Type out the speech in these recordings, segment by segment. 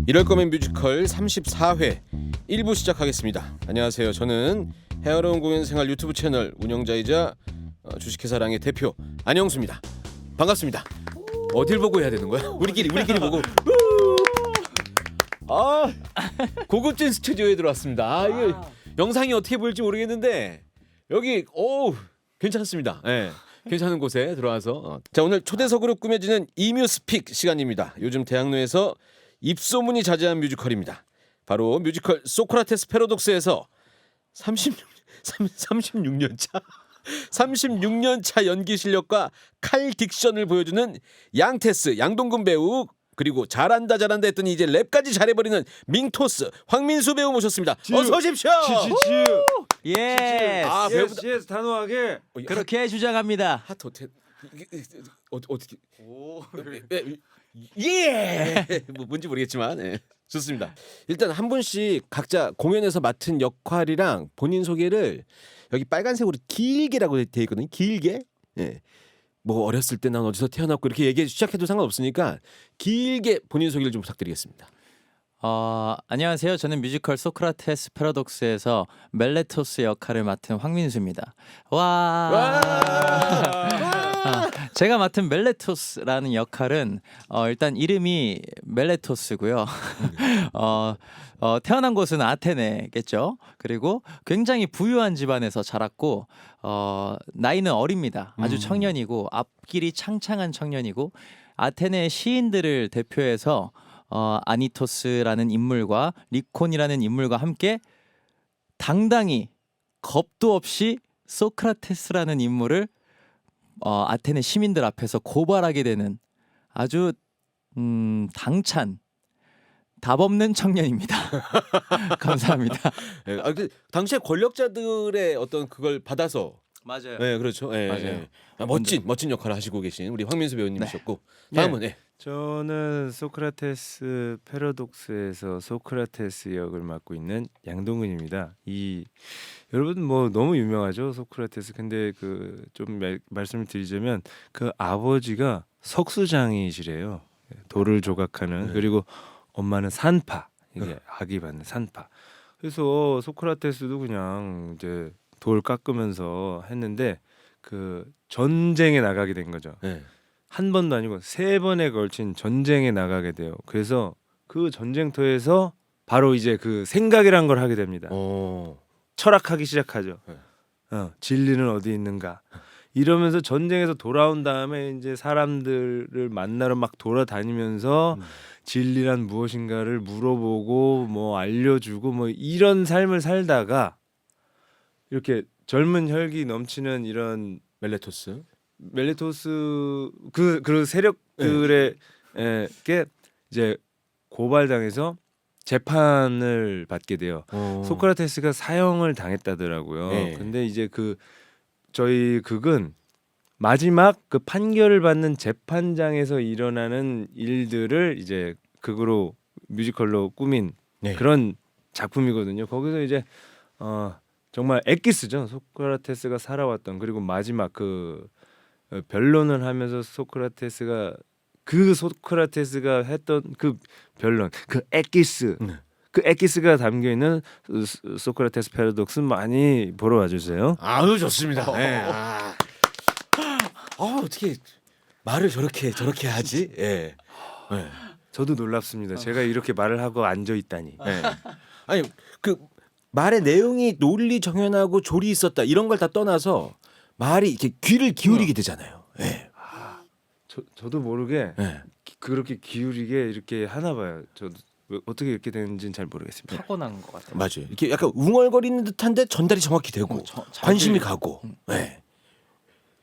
이럴 거면 뮤지컬 34회 1부 시작하겠습니다. 안녕하세요. 저는 헤어로운 공연생활 유튜브 채널 운영자이자 주식회사랑의 대표 안영수입니다. 반갑습니다. 어딜 보고 해야 되는 거야? 우리끼리 보고. 고급진 스튜디오에 들어왔습니다. 이거 영상이 어떻게 보일지 모르겠는데 여기 괜찮습니다. 네. 괜찮은 곳에 들어와서 자, 오늘 초대석으로 꾸며지는 이뮤스픽 시간입니다. 요즘 대학로에서 입소문이 자자한 뮤지컬입니다. 바로 뮤지컬 소크라테스 패러독스에서 36년 차 연기 실력과 칼 딕션을 보여주는 양테스 양동근 배우, 그리고 잘한다 했더니 이제 랩까지 잘해버리는 밍토스 황민수 배우 모셨습니다. 어서 오십시오. 예. 배우보다 예스 단호하게 그렇게 주장합니다. 하트 어떻게 예 뭔지 모르겠지만 좋습니다. 일단 한 분씩 각자 공연에서 맡은 역할이랑 본인 소개를 여기 빨간색으로 길게라고 돼 있거든요. 길게. 뭐 어렸을 때 난 어디서 태어났고 이렇게 얘기해 시작해도 상관없으니까 길게 본인 소개를 좀 부탁드리겠습니다. 안녕하세요. 저는 뮤지컬 소크라테스 패러독스에서 멜레토스 역할을 맡은 황민수입니다. 제가 맡은 멜레토스라는 역할은 일단 이름이 멜레토스고요. 태어난 곳은 아테네겠죠. 그리고 굉장히 부유한 집안에서 자랐고 나이는 어립니다. 아주 청년이고 앞길이 창창한 청년이고 아테네 시인들을 대표해서 아니토스라는 인물과 리콘이라는 인물과 함께 당당히 겁도 없이 소크라테스라는 인물을 아테네 시민들 앞에서 고발하게 되는 아주 당찬 답없는 청년입니다. 감사합니다. 당시에 권력자들의 어떤 그걸 받아서 맞아요. 네, 그렇죠. 맞아요. 멋진 역할을 하시고 계신 우리 황민수 배우님이셨고 다음은 저는 소크라테스 패러독스에서 소크라테스 역을 맡고 있는 양동근입니다. 여러분 뭐 너무 유명하죠, 소크라테스. 근데 그 좀 말씀을 드리자면 그 아버지가 석수장이시래요. 돌을 조각하는. 그리고 엄마는 산파. 이게 아기 받는 산파. 그래서 소크라테스도 그냥 이제 돌 깎으면서 했는데 그 전쟁에 나가게 된 거죠. 한 번도 아니고 3번에 걸친 전쟁에 나가게 돼요. 그래서 그 전쟁터에서 바로 이제 그 생각이란 걸 하게 됩니다. 철학하기 시작하죠. 진리는 어디 있는가? 이러면서 전쟁에서 돌아온 다음에 이제 사람들을 만나러 막 돌아다니면서 진리란 무엇인가를 물어보고 뭐 알려주고 뭐 이런 삶을 살다가 이렇게 젊은 혈기 넘치는 이런 멜레토스 그 세력들의 게 이제 고발당해서 재판을 받게 돼요. 소크라테스가 사형을 당했다더라고요. 근데 이제 저희 극은 마지막 그 판결을 받는 재판장에서 일어나는 일들을 이제 극으로 뮤지컬로 꾸민 그런 작품이거든요. 거기서 이제 정말 엑기스죠. 소크라테스가 살아왔던, 그리고 마지막 그 변론을 하면서 소크라테스가 했던 그 변론, 그 엑기스, 그 엑기스가 담겨 있는 소크라테스 패러독스 많이 보러 와주세요. 아유, 좋습니다. 어떻게 말을 저렇게 하지? 저도 놀랍습니다. 제가 이렇게 말을 하고 앉아 있다니. 아니 그 말의 내용이 논리 정연하고 조리 있었다 이런 걸 다 떠나서 말이 이렇게 귀를 기울이게 되잖아요. 저도 모르게 그렇게 기울이게 이렇게 하나 봐요. 저도 어떻게 이렇게 되는지는 잘 모르겠습니다. 타고난 것 같아요. 맞아요. 이렇게 약간 웅얼거리는 듯한데 전달이 정확히 되고 관심이 가고.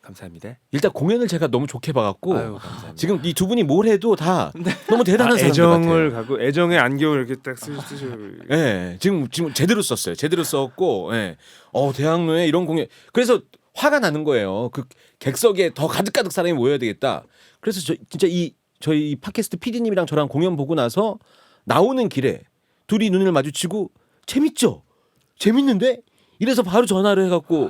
감사합니다. 일단 공연을 제가 너무 좋게 봐갖고 감사합니다. 지금 이 두 분이 뭘 해도 다 너무 대단한 사람들 애정을 같아요. 갖고 애정의 안경을 이렇게 딱 쓰시고. 지금 제대로 썼어요. 제대로 썼고, 대학로에 이런 공연. 그래서 화가 나는 거예요. 그 객석에 더 가득가득 사람이 모여야 되겠다. 그래서 진짜 저희 팟캐스트 PD님이랑 저랑 공연 보고 나서 나오는 길에 둘이 눈을 마주치고 재밌죠? 재밌는데? 이래서 바로 전화를 해갖고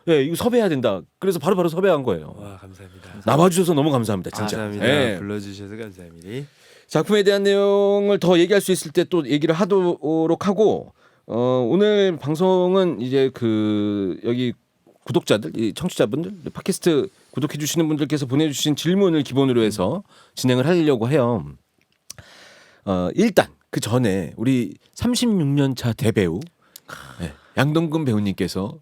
예, 이거 섭외해야 된다. 그래서 바로 섭외한 거예요. 와 감사합니다. 나와주셔서 너무 감사합니다, 진짜. 감사합니다. 예. 불러주셔서 감사합니다. 작품에 대한 내용을 더 얘기할 수 있을 때 또 얘기를 하도록 하고 오늘 방송은 이제 그 여기 구독자들, 이 청취자분들, 팟캐스트 구독해 주시는 분들께서 보내주신 질문을 기본으로 해서 진행을 하려고 해요. 일단 그 전에 우리 36년 차 대배우 네, 양동근 배우님께서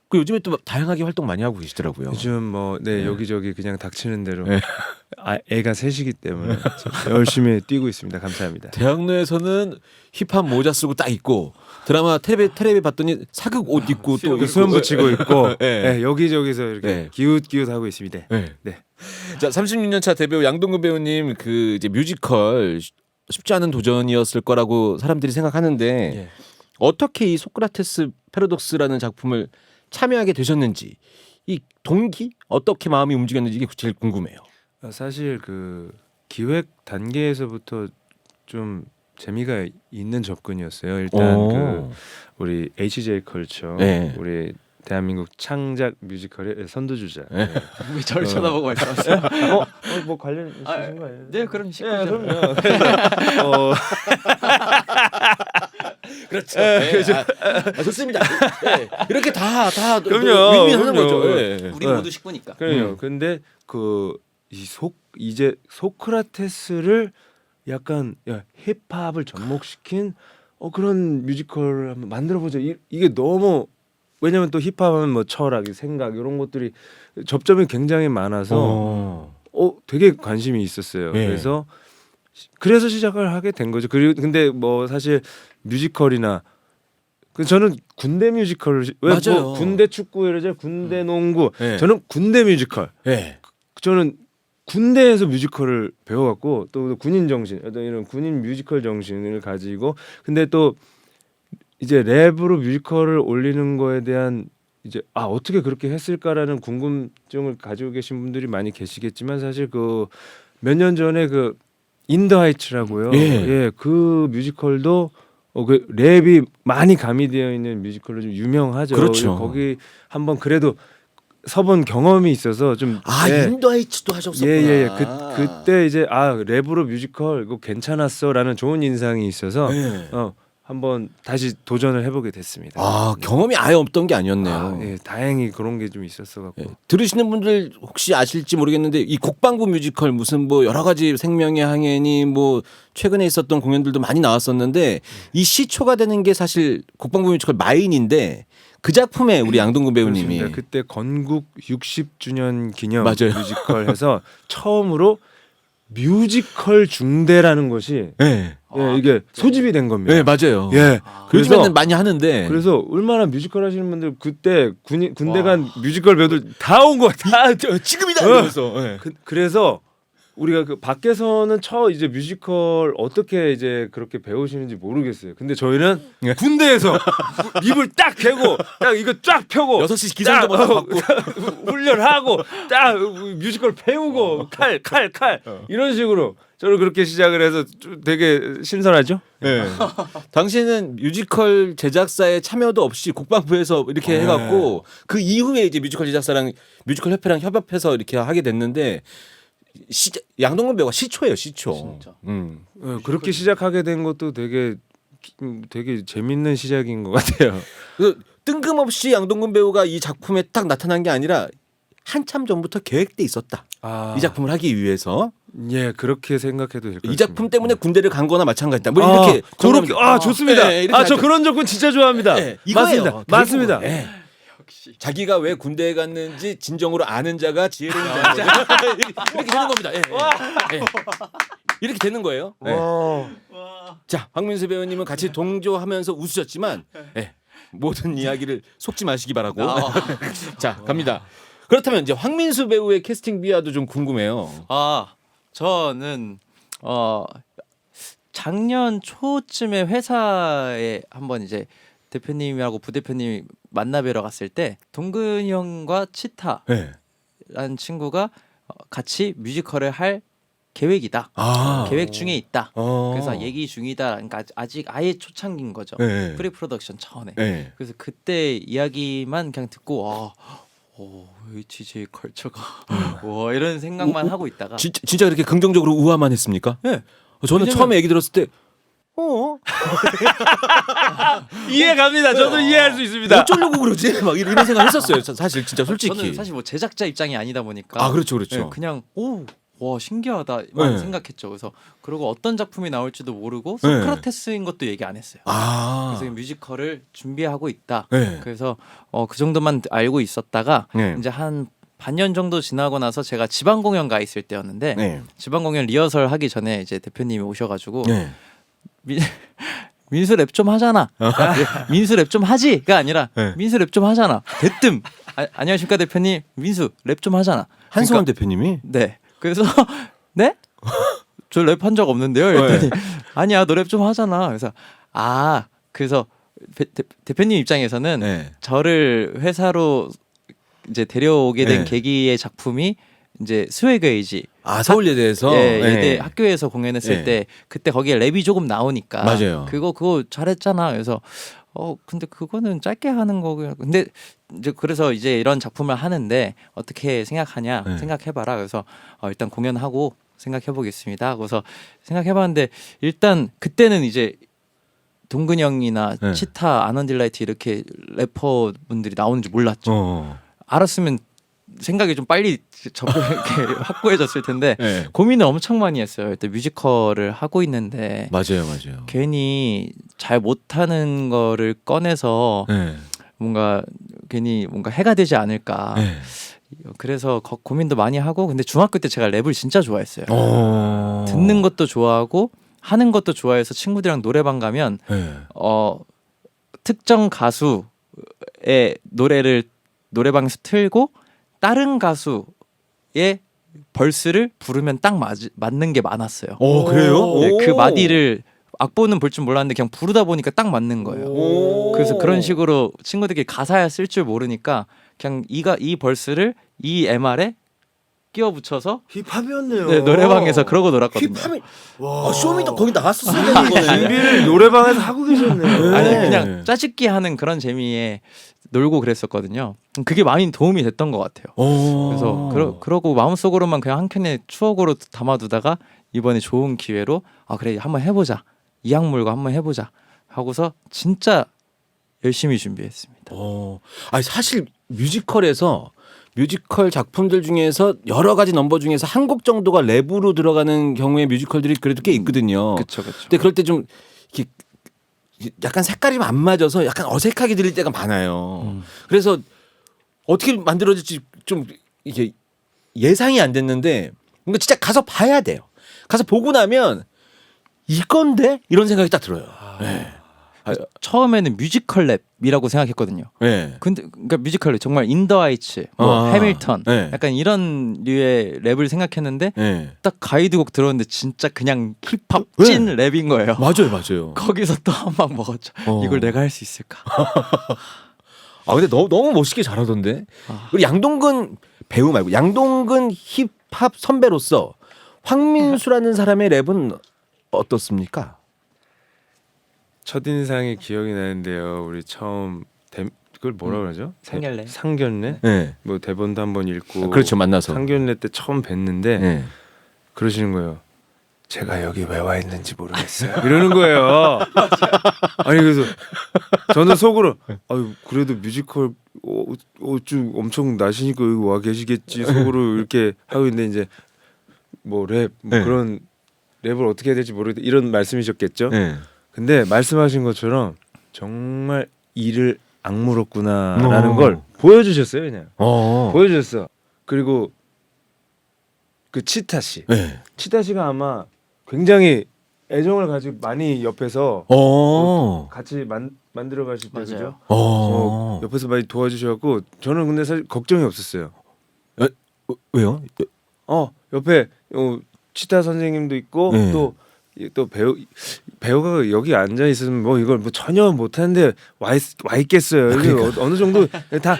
그 요즘에 또 다양하게 활동 많이 하고 계시더라고요. 요즘 뭐 네. 여기저기 그냥 닥치는 대로 네. 애가 셋이기 때문에 열심히 뛰고 있습니다. 감사합니다. 대학로에서는 힙합 모자 쓰고 딱 입고 드라마 텔레비 봤더니 사극 옷 입고 또 수염 붙이고 있고 네. 여기저기서 이렇게 네. 기웃기웃 하고 있습니다. 네. 네. 자, 36년 차 대배우 양동근 배우님 그 이제 뮤지컬 쉽지 않은 도전이었을 거라고 사람들이 생각하는데 예. 어떻게 이 소크라테스 패러독스라는 작품을 참여하게 되셨는지 이 동기 어떻게 마음이 움직였는지 이게 제일 궁금해요. 사실 그 기획 단계에서부터 좀 재미가 있는 접근이었어요. 일단 그 우리 HJ 컬처, 네. 우리 대한민국 창작 뮤지컬의 선두주자. 네. 왜 저를 쳐다보고 말씀하세요? 뭐 관련 있으신 거 아니에요? 네, 그럼 예, 19점. 그럼요. 그래서 그렇죠. 좋습니다. 네. 이렇게 다 그럼요. 윈윈하는 그럼요. 거죠. 네. 우리 네. 모두 식구니까. 그래요. 근데 그 이제 소크라테스를 약간 힙합을 접목시킨 그런 뮤지컬을 한번 만들어 보자. 이게 너무 왜냐면 또 힙합하면 뭐 철학, 생각 이런 것들이 접점이 굉장히 많아서 되게 관심이 있었어요. 네. 그래서 시작을 하게 된 거죠. 그리고 근데 뭐 사실 뮤지컬이나 저는 군대 뮤지컬을 맞아요. 뭐 군대 축구 이러죠, 군대 농구. 네. 저는 군대 뮤지컬. 네. 저는 군대에서 뮤지컬을 배워갖고 또 군인 정신, 어떤 이런 군인 뮤지컬 정신을 가지고 근데 또 이제 랩으로 뮤지컬을 올리는 거에 대한 이제 어떻게 그렇게 했을까라는 궁금증을 가지고 계신 분들이 많이 계시겠지만 사실 그 몇 년 전에 그 인더 하이츠라고요. 예. 그 뮤지컬도 그 랩이 많이 가미되어 있는 뮤지컬로 좀 유명하죠. 그렇죠. 거기 한번 그래도 서본 경험이 있어서 좀 인도하이츠도 하셨었구나. 예예예. 그때 이제 랩으로 뮤지컬 이거 괜찮았어라는 좋은 인상이 있어서 네. 한번 다시 도전을 해보게 됐습니다. 경험이 아예 없던 게 아니었네요. 예, 다행히 그런 게 좀 있었어 갖고. 예. 들으시는 분들 혹시 아실지 모르겠는데 이 국방부 뮤지컬 무슨 뭐 여러 가지 생명의 항해니 뭐 최근에 있었던 공연들도 많이 나왔었는데 이 시초가 되는 게 사실 국방부 뮤지컬 마인인데 그 작품에 우리 양동근 배우님이 그렇습니다. 그때 건국 60주년 기념 맞아요. 뮤지컬 해서 처음으로 뮤지컬 중대라는 것이 예. 이게 소집이 된 겁니다. 네, 맞아요. 예. 요즘에는 많이 하는데 그래서 얼마나 뮤지컬 하시는 분들 그때 군대 간 뮤지컬 배우들 다 온 거야. 다 지금이다 이러면서 예. 그래서 우리가 그 밖에서는 이제 뮤지컬 어떻게 이제 그렇게 배우시는지 모르겠어요. 근데 저희는 군대에서 입을 딱 개고 딱 이거 쫙 펴고 6시 기상도 받고 훈련하고 딱 뮤지컬 배우고 칼 이런 식으로 저는 그렇게 시작을 해서 좀 되게 신선하죠. 네. 당시에는 뮤지컬 제작사의 참여도 없이 국방부에서 이렇게 해갖고 그 이후에 이제 뮤지컬 제작사랑 뮤지컬 협회랑 협업해서 이렇게 하게 됐는데 양동근 배우가 시초예요, 시초. 진짜. 그렇게 시작하게 된 것도 되게 재밌는 시작인 것 같아요. 그래서 뜬금없이 양동근 배우가 이 작품에 딱 나타난 게 아니라 한참 전부터 계획돼 있었다. 이 작품을 하기 위해서. 예, 그렇게 생각해도 될 것 같습니다. 이 작품 때문에 군대를 간 거나 마찬가지다. 뭐 이렇게 그렇게 좋습니다. 네, 이렇게 저 하죠. 그런 접근 진짜 좋아합니다. 네, 이거예요. 맞습니다. 네. 역시. 자기가 왜 군대에 갔는지 진정으로 아는 자가 지혜로운 자다. 이렇게 되는 겁니다. 예, 예. 예. 이렇게 되는 거예요. 예. 자, 황민수 배우님은 같이 동조하면서 웃으셨지만 모든 이야기를 속지 마시기 바라고. 자, 갑니다. 그렇다면 이제 황민수 배우의 캐스팅 비하도 좀 궁금해요. 저는 작년 초쯤에 회사에 한번 이제 대표님하고 부대표님이 만나 뵈러 갔을 때 동근이 형과 치타라는 네. 친구가 같이 뮤지컬을 할 계획이다. 계획 중에 있다. 그래서 얘기 중이다. 그러니까 아직 아예 초창기인 거죠. 네. 프리 프로덕션 차원에. 네. 그래서 그때 이야기만 그냥 듣고 HJ 컬처가 와 이런 생각만 하고 있다가 진짜 그렇게 긍정적으로 우아만 했습니까? 네. 저는 왜냐면- 처음에 얘기 들었을 때 이해 갑니다. 저도 이해할 수 있습니다. 어쩌려고 그러지? 막 이런 생각 했었어요. 사실 진짜 솔직히. 저는 사실 뭐 제작자 입장이 아니다 보니까 아 그렇죠, 그렇죠. 네, 그냥 와 신기하다만 네. 생각했죠. 그래서 그리고 어떤 작품이 나올지도 모르고 네. 소크라테스인 것도 얘기 안 했어요. 아, 그래서 뮤지컬을 준비하고 있다. 네. 그래서 그 정도만 알고 있었다가 네. 이제 한 반년 정도 지나고 나서 제가 지방 공연 가 있을 때였는데 네. 지방 공연 리허설 하기 전에 이제 대표님이 오셔가지고 네. 민수 랩 좀 하잖아. 민수 랩 좀 하지가 아니라 네. 민수 랩 좀 하잖아. 대뜸 안녕하십니까 대표님 민수 랩 좀 하잖아. 한승원 그러니까, 대표님이 네. 그래서 네? 저 랩 한 적 없는데요. 이랬더니 아니야 너 랩 좀 하잖아. 그래서 그래서 대표님 입장에서는 네. 저를 회사로 이제 데려오게 된 네. 계기의 작품이 이제 스웨그 에이지 서울예대에서 예, 네. 예대 학교에서 공연했을 네. 때 그때 거기에 랩이 조금 나오니까 맞아요. 그거 잘했잖아. 그래서 근데 그거는 짧게 하는 거고요. 근데 이제 그래서 이제 이런 작품을 하는데 어떻게 생각하냐 네. 생각해봐라. 그래서 일단 공연하고 생각해보겠습니다. 그래서 생각해봤는데 일단 그때는 이제 동근이 형이나 네. 치타, 아넌딜라이트 이렇게 래퍼 분들이 나오는지 몰랐죠. 알았으면 생각이 좀 빨리 이렇게 확고해졌을 텐데 네. 고민을 엄청 많이 했어요. 그때 뮤지컬을 하고 있는데 맞아요. 괜히 잘 못하는 거를 꺼내서 네. 뭔가 괜히 뭔가 해가 되지 않을까. 네. 그래서 고민도 많이 하고 근데 중학교 때 제가 랩을 진짜 좋아했어요. 듣는 것도 좋아하고 하는 것도 좋아해서 친구들이랑 노래방 가면 네. 특정 가수의 노래를 노래방에서 틀고 다른 가수의 벌스를 부르면 딱 맞는 게 많았어요. 그래요? 네, 그 마디를 악보는 볼 줄 몰랐는데 그냥 부르다 보니까 딱 맞는 거예요. 그래서 그런 식으로 친구들끼리 가사야 쓸 줄 모르니까 그냥 이 벌스를 이 MR에 끼워 붙여서 힙합이었네요. 네, 노래방에서 그러고 놀았거든요. 힙합이 와. 쇼미더 거기 나갔었어야 되는 거네. 준비를 노래방에서 하고 계셨네요. 아니 네. 그냥 짜집기 하는 그런 재미에 놀고 그랬었거든요. 그게 많이 도움이 됐던 것 같아요. 그래서 그러고 마음속으로만 그냥 한 켠에 추억으로 담아두다가 이번에 좋은 기회로 그래 한번 해보자. 이악 물고 한번 해보자 하고서 진짜 열심히 준비했습니다. 아니 사실 뮤지컬에서 뮤지컬 작품들 중에서 여러 가지 넘버 중에서 한 곡 정도가 랩으로 들어가는 경우의 뮤지컬들이 그래도 꽤 있거든요. 그렇죠. 근데 그럴 때 좀 이렇게 약간 색깔이 안 맞아서 약간 어색하게 들릴 때가 많아요. 그래서 어떻게 만들어질지 좀 이게 예상이 안 됐는데 뭔가 진짜 가서 봐야 돼요. 가서 보고 나면 이건데 이런 생각이 딱 들어요. 네. 처음에는 뮤지컬 랩이라고 생각했거든요. 네. 근데 그러니까 뮤지컬 정말 인더 하이츠, 뭐 해밀턴, 네. 약간 이런 류의 랩을 생각했는데 네. 딱 가이드곡 들었는데 진짜 그냥 힙합 네. 찐 랩인 거예요. 맞아요. 거기서 또 한 방 먹었죠. 이걸 내가 할 수 있을까? 근데 너무 멋있게 잘하던데. 그리고 양동근 배우 말고 양동근 힙합 선배로서 황민수라는 사람의 랩은 어떻습니까? 첫인상이 기억이 나는데요. 우리 처음 그걸 뭐라 그러죠? 상견례. 상견례? 네. 뭐 대본도 한번 읽고 그렇죠, 만나서. 상견례 때 처음 뵀는데 네. 그러시는 거예요. 제가 여기 왜 와 있는지 모르겠어요. 이러는 거예요. 아니 그래서 저는 속으로 아유 그래도 뮤지컬 좀 엄청 나시니까 여기 와 계시겠지 속으로 이렇게 하고 있는데 이제 뭐 랩 뭐 네. 그런 랩을 어떻게 해야 될지 모르겠다 이런 말씀이셨겠죠. 네. 근데 말씀하신 것처럼 정말 이를 악물었구나라는 어. 걸 보여주셨어요 그냥 어. 보여주셨어. 그리고 그 치타 씨, 네. 치타 씨가 아마 굉장히 애정을 가지고 많이 옆에서 같이 만들어 가실 때 맞아요. 그죠? 어. 옆에서 많이 도와주셔갖고 저는 근데 사실 걱정이 없었어요. 왜요? 옆에 치타 선생님도 있고 네. 또 배우가 여기 앉아 있으면 뭐 이걸 뭐 전혀 못하는데 와 있겠어요. 이게 그러니까. 어느 정도 다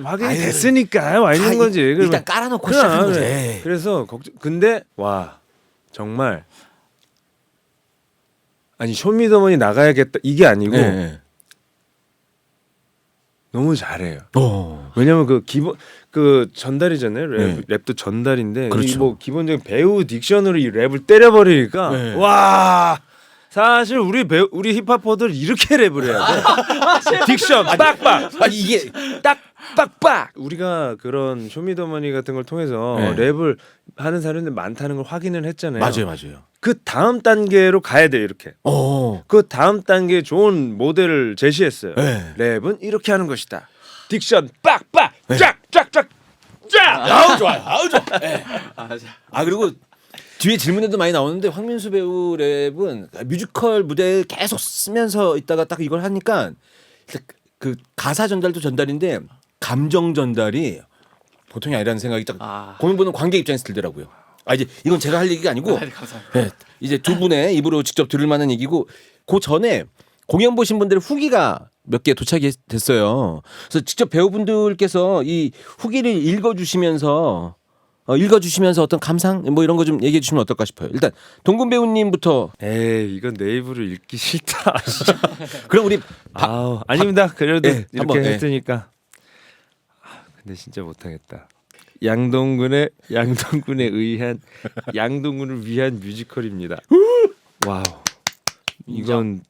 확인이 됐으니까 와 있는 거지. 일단 깔아놓고 그래, 시작하는 거지. 그래. 그래서 걱정. 근데 와 정말 아니 쇼미더머니 나가야겠다 이게 아니고 네. 너무 잘해요. 어. 왜냐면 그 기본 그 전달이잖아요. 네. 랩도 전달인데 그렇죠. 이 뭐 기본적인 배우 딕션으로 이 랩을 때려버리니까 네. 와 사실 우리 힙합퍼들 이렇게 랩을 해야 돼. 딕션 빡빡. 아니 이게 딱 빡빡. 우리가 그런 쇼미더머니 같은 걸 통해서 네. 랩을 하는 사람들 많다는 걸 확인을 했잖아요. 맞아요. 그 다음 단계로 가야 돼 이렇게. 어. 그 다음 단계 좋은 모델을 제시했어요. 네. 랩은 이렇게 하는 것이다. 딕션 빡빡 네. 쫙쫙쫙 쫙. 아우 좋아요. 네. 아 그리고 뒤에 질문에도 많이 나오는데 황민수 배우 랩은 뮤지컬 무대에 계속 쓰면서 있다가 딱 이걸 하니까 그 가사 전달도 전달인데 감정 전달이 보통이 아니라는 생각이 딱 공연 보는 관객 입장에서 들더라고요. 아 이제 이건 제가 할 얘기가 아니고 네, 이제 두 분의 입으로 직접 들을 만한 얘기고 그 전에 공연 보신 분들의 후기가 몇 개 도착이 됐어요. 그래서 직접 배우분들께서 이 후기를 읽어주시면서 어떤 감상 뭐 이런 거 좀 얘기해 주시면 어떨까 싶어요. 일단 동근 배우님부터. 에이 이건 내 입으로 읽기 싫다. 그럼 우리 아우 아닙니다. 그래도 네, 이렇게 한번, 네. 했으니까. 근데 진짜 못하겠다. 양동근에 의한 양동근을 위한 뮤지컬입니다. 와우. 이건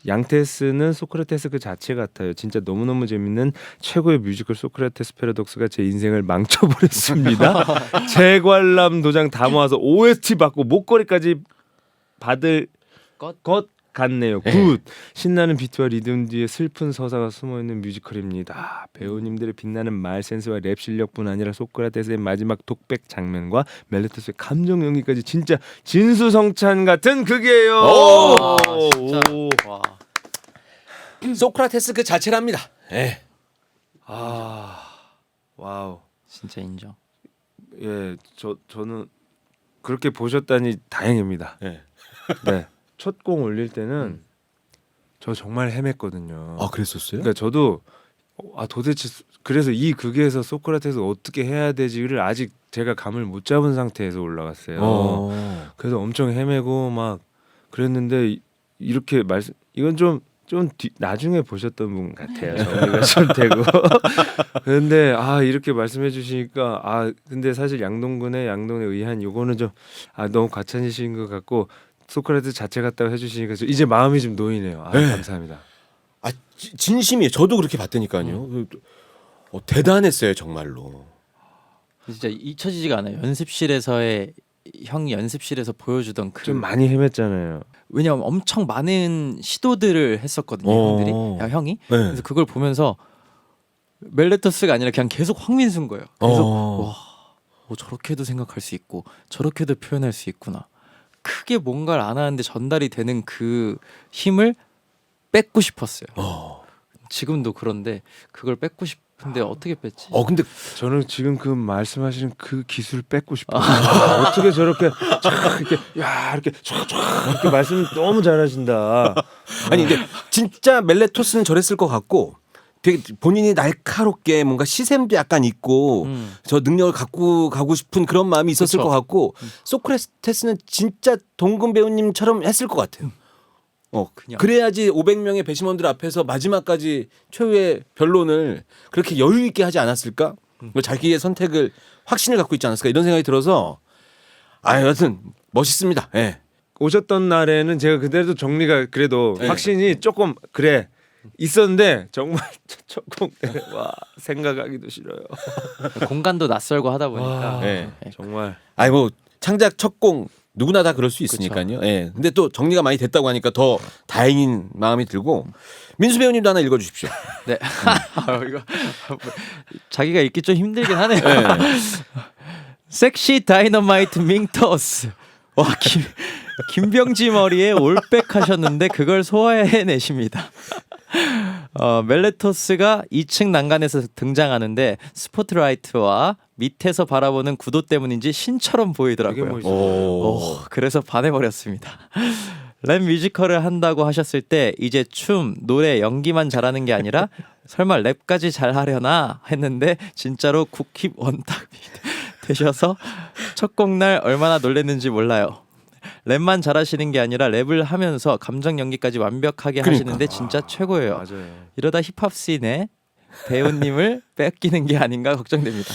양테스는 소크라테스 그 자체 같아요. 진짜 너무너무 재밌는 최고의 뮤지컬 소크라테스 패러독스가 제 인생을 망쳐버렸습니다. 재관람 도장 다 모아서 OST 받고 목걸이까지 받을 것 같네요. 네. 굿. 신나는 비트와 리듬 뒤에 슬픈 서사가 숨어있는 뮤지컬입니다. 배우님들의 빛나는 말 센스와 랩 실력뿐 아니라 소크라테스의 마지막 독백 장면과 멜레토스의 감정 연기까지 진짜 진수성찬 같은 극이에요. 진짜. 와. 소크라테스 그 자체랍니다. 예. 와우. 진짜 인정. 예, 저는 그렇게 보셨다니 다행입니다. 예. 네. 첫 공 올릴 때는 저 정말 헤맸거든요. 아 그랬었어요? 그러니까 저도 도대체 그래서 이 극에서 소크라테스 어떻게 해야 되지를 아직 제가 감을 못 잡은 상태에서 올라갔어요. 그래서 엄청 헤매고 막 그랬는데 이렇게 이건 좀 나중에 보셨던 분 같아요. 정리가 좀 되고. 그런데 이렇게 말씀해 주시니까 근데 사실 양동근에 의한 요거는 좀 너무 과찬이신 것 같고 소크라테스 자체 같다고 해주시니까 이제 마음이 좀 놓이네요. 네. 감사합니다. 진심이에요. 저도 그렇게 봤다니까요. 대단했어요 정말로. 진짜 잊혀지지가 않아요. 연습실에서의 형이 연습실에서 보여주던 그 좀 많이 헤맸잖아요. 왜냐하면 엄청 많은 시도들을 했었거든요. 형들이 형이 네. 그래서 그걸 보면서 멜레토스가 아니라 그냥 계속 황민수인 거예요. 계속 저렇게도 생각할 수 있고 저렇게도 표현할 수 있구나. 크게 뭔가를 안 하는데 전달이 되는 그 힘을 뺏고 싶었어요. 지금도 그런데 그걸 뺏고 싶은데 어떻게 뺐지? 근데 저는 지금 그 말씀하시는 그 기술 뺏고 싶어요. 어떻게 저렇게 이렇게 말씀 너무 잘하신다. 아니 근데 진짜 멜레토스는 저랬을 것 같고 되게 본인이 날카롭게 뭔가 시샘도 약간 있고 저 능력을 갖고 가고 싶은 그런 마음이 있었을 그쵸. 것 같고 소크라테스는 진짜 동근 배우님처럼 했을 것 같아요. 그냥. 그래야지 500명의 배심원들 앞에서 마지막까지 최후의 변론을 그렇게 여유 있게 하지 않았을까? 자기의 선택을 확신을 갖고 있지 않았을까 이런 생각이 들어서 여하튼 멋있습니다. 예. 오셨던 날에는 제가 그대로 정리가 그래도 네. 확신이 조금 있었는데 정말 조금 생각하기도 싫어요. 공간도 낯설고 하다 보니까 예. 정말 뭐 창작 첫 공 누구나 다 그럴 수 있으니까요. 예. 근데 또 정리가 많이 됐다고 하니까 더 다행인 마음이 들고 민수 배우님도 하나 읽어주십시오. 네. 이거 자기가 읽기 좀 힘들긴 하네요. 섹시 다이너마이트 밍터스. 와 김병지 머리에 올백 하셨는데 그걸 소화해내십니다. 멜레토스가 2층 난간에서 등장하는데 스포트라이트와 밑에서 바라보는 구도 때문인지 신처럼 되게 보이더라고요. 멋있어요. 그래서 반해버렸습니다. 랩 뮤지컬을 한다고 하셨을 때 이제 춤, 노래, 연기만 잘하는 게 아니라 설마 랩까지 잘하려나 했는데 진짜로 국힙 원탑이 되셔서 첫 곡 날 얼마나 놀랬는지 몰라요. 랩만 잘하시는 게 아니라 랩을 하면서 감정 연기까지 완벽하게 하시는데 진짜 최고예요. 맞아요. 이러다 힙합 씬에 배우님을 뺏기는 게 아닌가 걱정됩니다.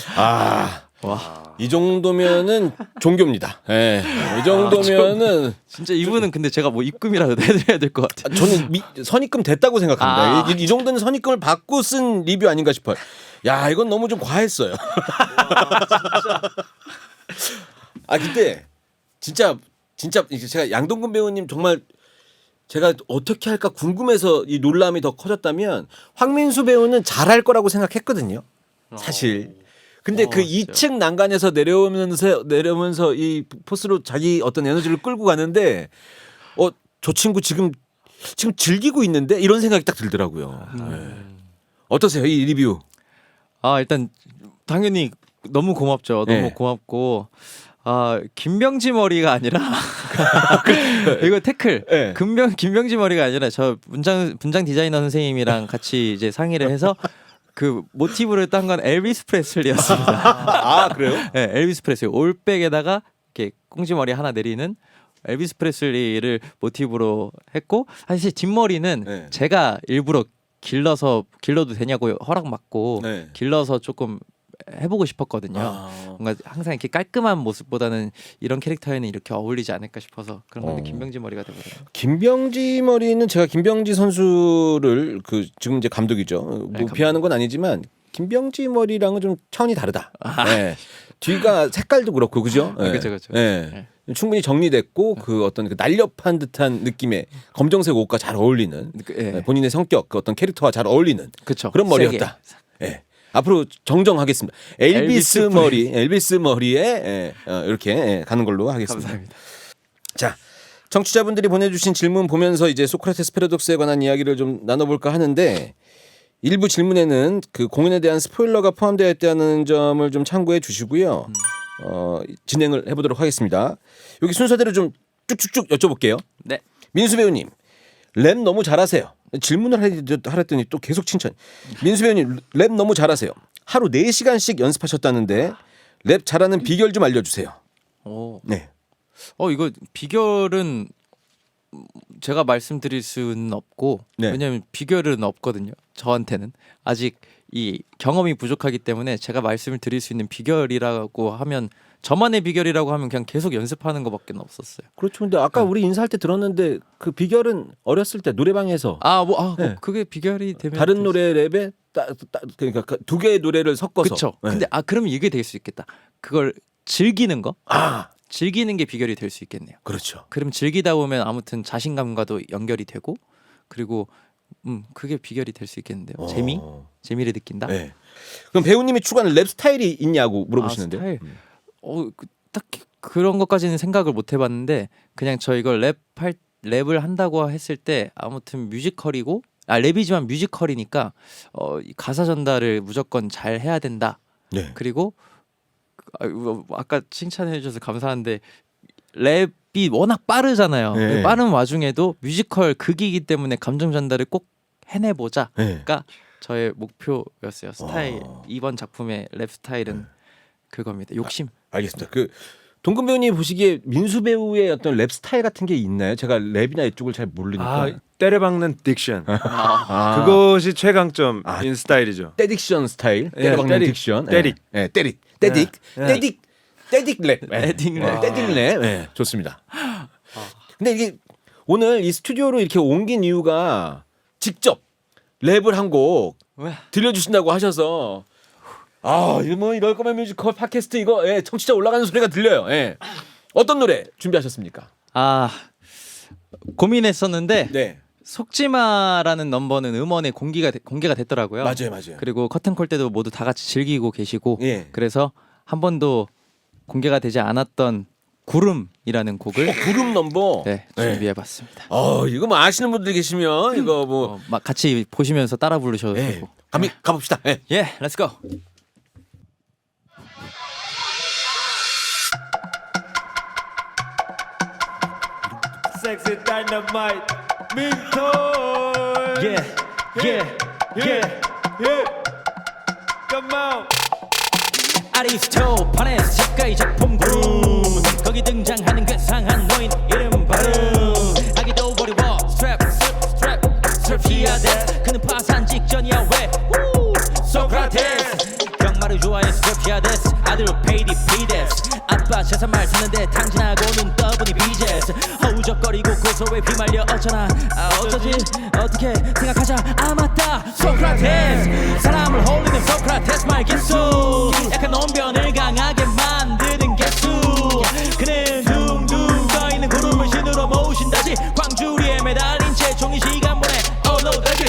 와, 이 정도면은 종교입니다. 예. 이 정도면은 진짜 이분은 근데 제가 뭐 입금이라도 해드려야 될 것 같아요. 저는 선입금 됐다고 생각합니다. 이 정도는 선입금을 받고 쓴 리뷰 아닌가 싶어요. 야, 이건 너무 좀 과했어요. 아, 근데 진짜 제가 양동근 배우님 정말 제가 어떻게 할까 궁금해서 이 놀람이 더 커졌다면 황민수 배우는 잘할 거라고 생각했거든요. 사실. 근데 그 진짜. 2층 난간에서 내려오면서 이 포스로 자기 어떤 에너지를 끌고 가는데 저 친구 지금 즐기고 있는데 이런 생각이 딱 들더라고요. 네. 어떠세요? 이 리뷰. 일단 당연히 너무 고맙죠. 너무 네. 고맙고 김병지 머리가 아니라 이거 태클. 네. 김병지 머리가 아니라 저 분장 디자이너 선생님이랑 같이 이제 상의를 해서 그 모티브를 딴 건 엘비스 프레슬리였습니다. 그래요? 네, 엘비스 프레슬리 올백에다가 이렇게 꽁지 머리 하나 내리는 엘비스 프레슬리를 모티브로 했고 사실 뒷머리는 네. 제가 일부러 길러도 되냐고 허락 받고 네. 길러서 조금 해보고 싶었거든요. 뭔가 항상 이렇게 깔끔한 모습보다는 이런 캐릭터에는 이렇게 어울리지 않을까 싶어서 그런 건데 김병지 머리가 되거든요. 김병지 머리는 제가 김병지 선수를 지금 이제 감독이죠. 네, 무피하는 건 아니지만 김병지 머리랑은 좀 차원이 다르다. 네. 뒤가 색깔도 그렇고 그죠? 네. 그렇죠. 네. 충분히 정리됐고 그 어떤 그 날렵한 듯한 느낌의 검정색 옷과 잘 어울리는 예. 본인의 성격 그 어떤 캐릭터와 잘 어울리는 그쵸. 그런 머리였다. 예. 앞으로 정정하겠습니다. 엘비스 머리에 이렇게 가는 걸로 하겠습니다. 감사합니다. 자, 청취자분들이 보내주신 질문 보면서 이제 소크라테스 패러독스에 관한 이야기를 좀 나눠볼까 하는데 일부 질문에는 그 공연에 대한 스포일러가 포함되어 있다는 점을 좀 참고해 주시고요. 진행을 해보도록 하겠습니다. 여기 순서대로 좀 쭉쭉쭉 여쭤볼게요. 네. 민수 배우님, 랩 너무 잘하세요. 질문을 하랬더니 또 계속 칭찬. 민수 배우님, 랩 너무 잘하세요. 하루 4시간씩 연습하셨다는데 랩 잘하는 비결 좀 알려주세요. 오. 네. 이거 비결은 제가 말씀드릴 수는 없고 네. 왜냐하면 비결은 없거든요. 저한테는 아직 이 경험이 부족하기 때문에 제가 말씀을 드릴 수 있는 비결이라고 하면 저만의 비결이라고 하면 그냥 계속 연습하는 것밖에 없었어요. 그렇죠. 근데 아까 우리 인사할 때 들었는데 그 비결은 어렸을 때 노래방에서 네. 그게 비결이 되면 다른 노래 랩에 그러니까 두 개의 노래를 섞어서. 그렇죠. 네. 근데 그러면 이게 될 수 있겠다. 그걸 즐기는 거. 아, 즐기는 게 비결이 될 수 있겠네요. 그렇죠. 그럼 즐기다 보면 아무튼 자신감과도 연결이 되고 그리고 그게 비결이 될 수 있겠는데요. 재미를 느낀다. 네. 그럼 배우님이 추구하는 랩 스타일이 있냐고 물어보시는데요. 스타일. 딱히 그런 것까지는 생각을 못 해봤는데 그냥 저 이걸 랩을 한다고 했을 때 아무튼 뮤지컬이고 랩이지만 뮤지컬이니까 이 가사 전달을 무조건 잘 해야 된다. 네. 그리고 아까 칭찬해 주셔서 감사한데 랩이 워낙 빠르잖아요. 네. 빠른 와중에도 뮤지컬 극이기 때문에 감정 전달을 꼭 해내보자가 네. 저의 목표였어요. 스타일 이번 작품의 랩 스타일은 그겁니다. 욕심. 알겠습니다. 그 동근 배우님 보시기에 민수 배우의 어떤 랩 스타일 같은 게 있나요? 제가 랩이나 이쪽을 잘 모르니까. 때려박는 딕션. 아. 그것이 최강점인 스타일이죠. 떼딕션 스타일. 예, 때려박는 때릭. 딕션. 때릭. 예, 때릭. 예. 떼딕. 떼딕. 떼딕 랩. 떼딕 랩. 떼딕 랩. 예, 좋습니다. 근데 이게 오늘 이 스튜디오로 이렇게 옮긴 이유가 직접 랩을 한 곡 들려주신다고 하셔서 이거 뭐 이럴 거면 뮤지컬 팟캐스트 이거 청취자 올라가는 소리가 들려요. 예. 어떤 노래 준비하셨습니까? 고민했었는데 네. 속지마라는 넘버는 음원에 공개가 됐더라고요. 맞아요. 그리고 커튼콜 때도 모두 다 같이 즐기고 계시고 예. 그래서 한 번도 공개가 되지 않았던 구름이라는 곡을 구름 넘버. 준비해봤습니다. 이거 뭐 아시는 분들 계시면 이거 뭐 막 같이 보시면서 따라 부르셔도 예. 되고. 가봅시다. 예. 렛츠 고. Sexy dynamite, 민토. Come on. 아리스토파네스 작가의 작품 구름 거기 등장하는 괴상한 노인 이름 세상 말 듣는데 탕진하고 눈 떠보니 BJS 허우적거리고 고소에 휘말려 어쩌나 어쩌지 어떻게 생각하자 아 맞다 소크라테스 사람을 홀리는 소크라테스 말 개수 약간 논변을 강하게 만드는 개수 그는 둥둥 떠있는 구름을 신으로 모으신다지 광주리에 매달린 채 종이 시간 보내 어너다지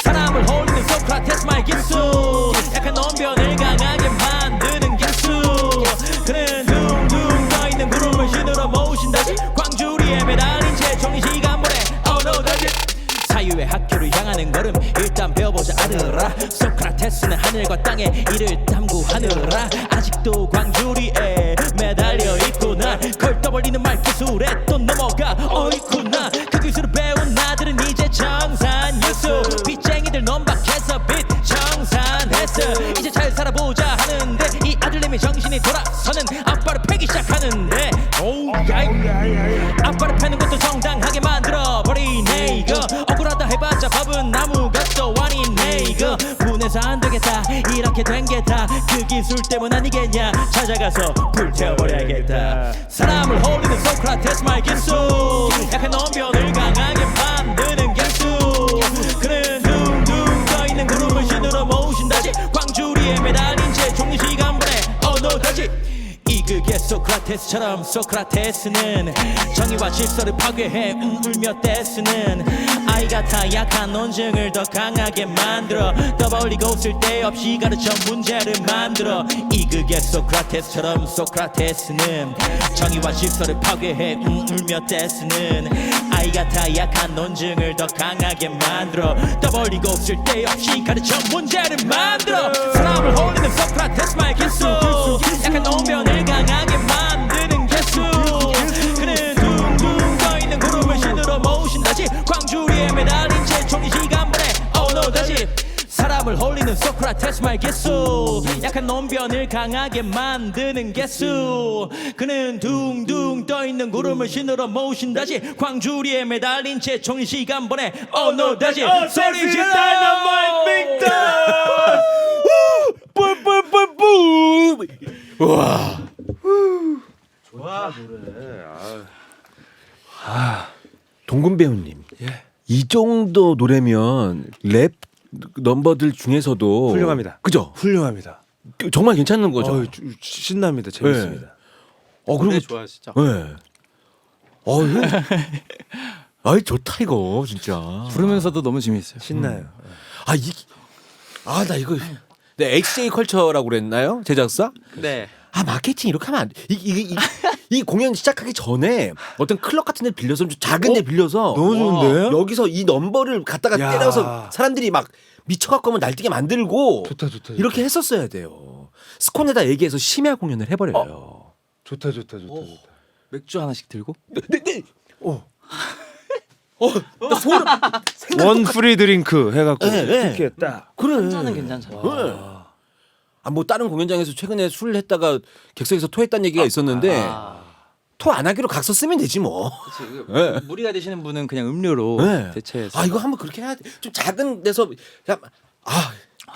사람을 홀리는 소크라테스 말 개수 약간 논변을 강하게 만드는 개수 그는 둥둥 떠있는 구름을 신으로 모으신다지 광주리에 매달린 채 종이 시간 보내 어너다지 사유의 학교를 향하는 걸음 일단 배워보자 아들아 소크라테스는 하늘과 땅에 이를 탐구하느라 아직도 광주리에 매달려 있구나 걸 떠벌리는 말기술에 또 넘어가 어이구나 그 기술을 배운 나들은 이제 정산유수 빚쟁이들 논박해서 빚 정산했어 이제 잘 살아보자 하는데 이 아들내미 정신이 돌아서는 아빠를 패기 시작하는데 오우 야이 아빠를 패는 것도 정당하게 만들어버리네 이거 억울하다 해봤자 밥은 아무것도 아니네 이거 분해서 안되겠다 이렇게 된 게 다 그 기술 때문 아니겠냐 찾아가서 불태워버려야겠다 사람을 홀리는 소크라테스 말 기술 약한 논변을 강하게 만드는 개수 그는 둥둥 떠있는 구름을 신으로 모으신다지 광주리에 매달린 채 종이 시간 보내 어너다지 이극의 소크라테스처럼 소크라테스는 정의와 질서를 파괴해 울며 떼쓰는 아이 같아 약한 논증을 더 강하게 만들어 떠벌리고 쓸데없이 가르쳐 문제를 만들어 이극의 소크라테스처럼 소크라테스는 정의와 질서를 파괴해 울며 떼쓰는 아이 같아 약한 논증을 더 강하게 만들어 떠벌리고 쓸데없이 가르쳐 문제를 만들어 사람을 홀리는 소크라테스 말 기술 약한 논변을 강하게 만드는 개수 그는 둥둥 떠있는 구름을 신으로 모으신다지 광주리에 매달린 채 종이 시간 보내 어너다지 사람을 홀리는 소크라테스 말 개수 약한 논변을 강하게 만드는 개수 그는 둥둥 떠있는 구름을 신으로 모으신다지 광주리에 매달린 채 종이 시간 보내 어너다지 소리 질러 다이너마이트 빅터. 뿜뿜뿜뿜. 와. 동근 배우님. 이 정도 노래면 랩 넘버들 중에서도 훌륭합니다. 그죠? 훌륭합니다. 정말 괜찮은 거죠. 신납니다. 재밌습니다. 그리고 노래 좋아요 진짜 네. 이거 아이 좋다 이거 진짜. 부르면서도 너무 재밌어요 신나요. 나 이거 네, XJ 컬처라고 그랬나요? 제작사? 네 마케팅 이렇게 하면 안 돼. 이 공연 시작하기 전에 어떤 클럽 같은 데 빌려서 좀 작은 데 빌려서 너무 좋은데요? 여기서 이 넘버를 갖다가 야. 때려서 사람들이 막 미쳐갖고 하면 날뛰게 만들고 좋다. 이렇게 했었어야 돼요. 스콘에다 얘기해서 심야 공연을 해버려요. 좋다. 맥주 하나씩 들고 네. 나 소름. 원 프리 드링크 해갖고 네. 티켓 딱. 그래. 혼자는 괜찮잖아요 뭐 다른 공연장에서 최근에 술을 했다가 객석에서 토했다는 얘기가 있었는데 토 안 하기로 각서 쓰면 되지 뭐. 네. 무리가 되시는 분은 그냥 음료로 네. 대체해서 이거 한번 그렇게 해야 돼. 좀 작은 데서 그냥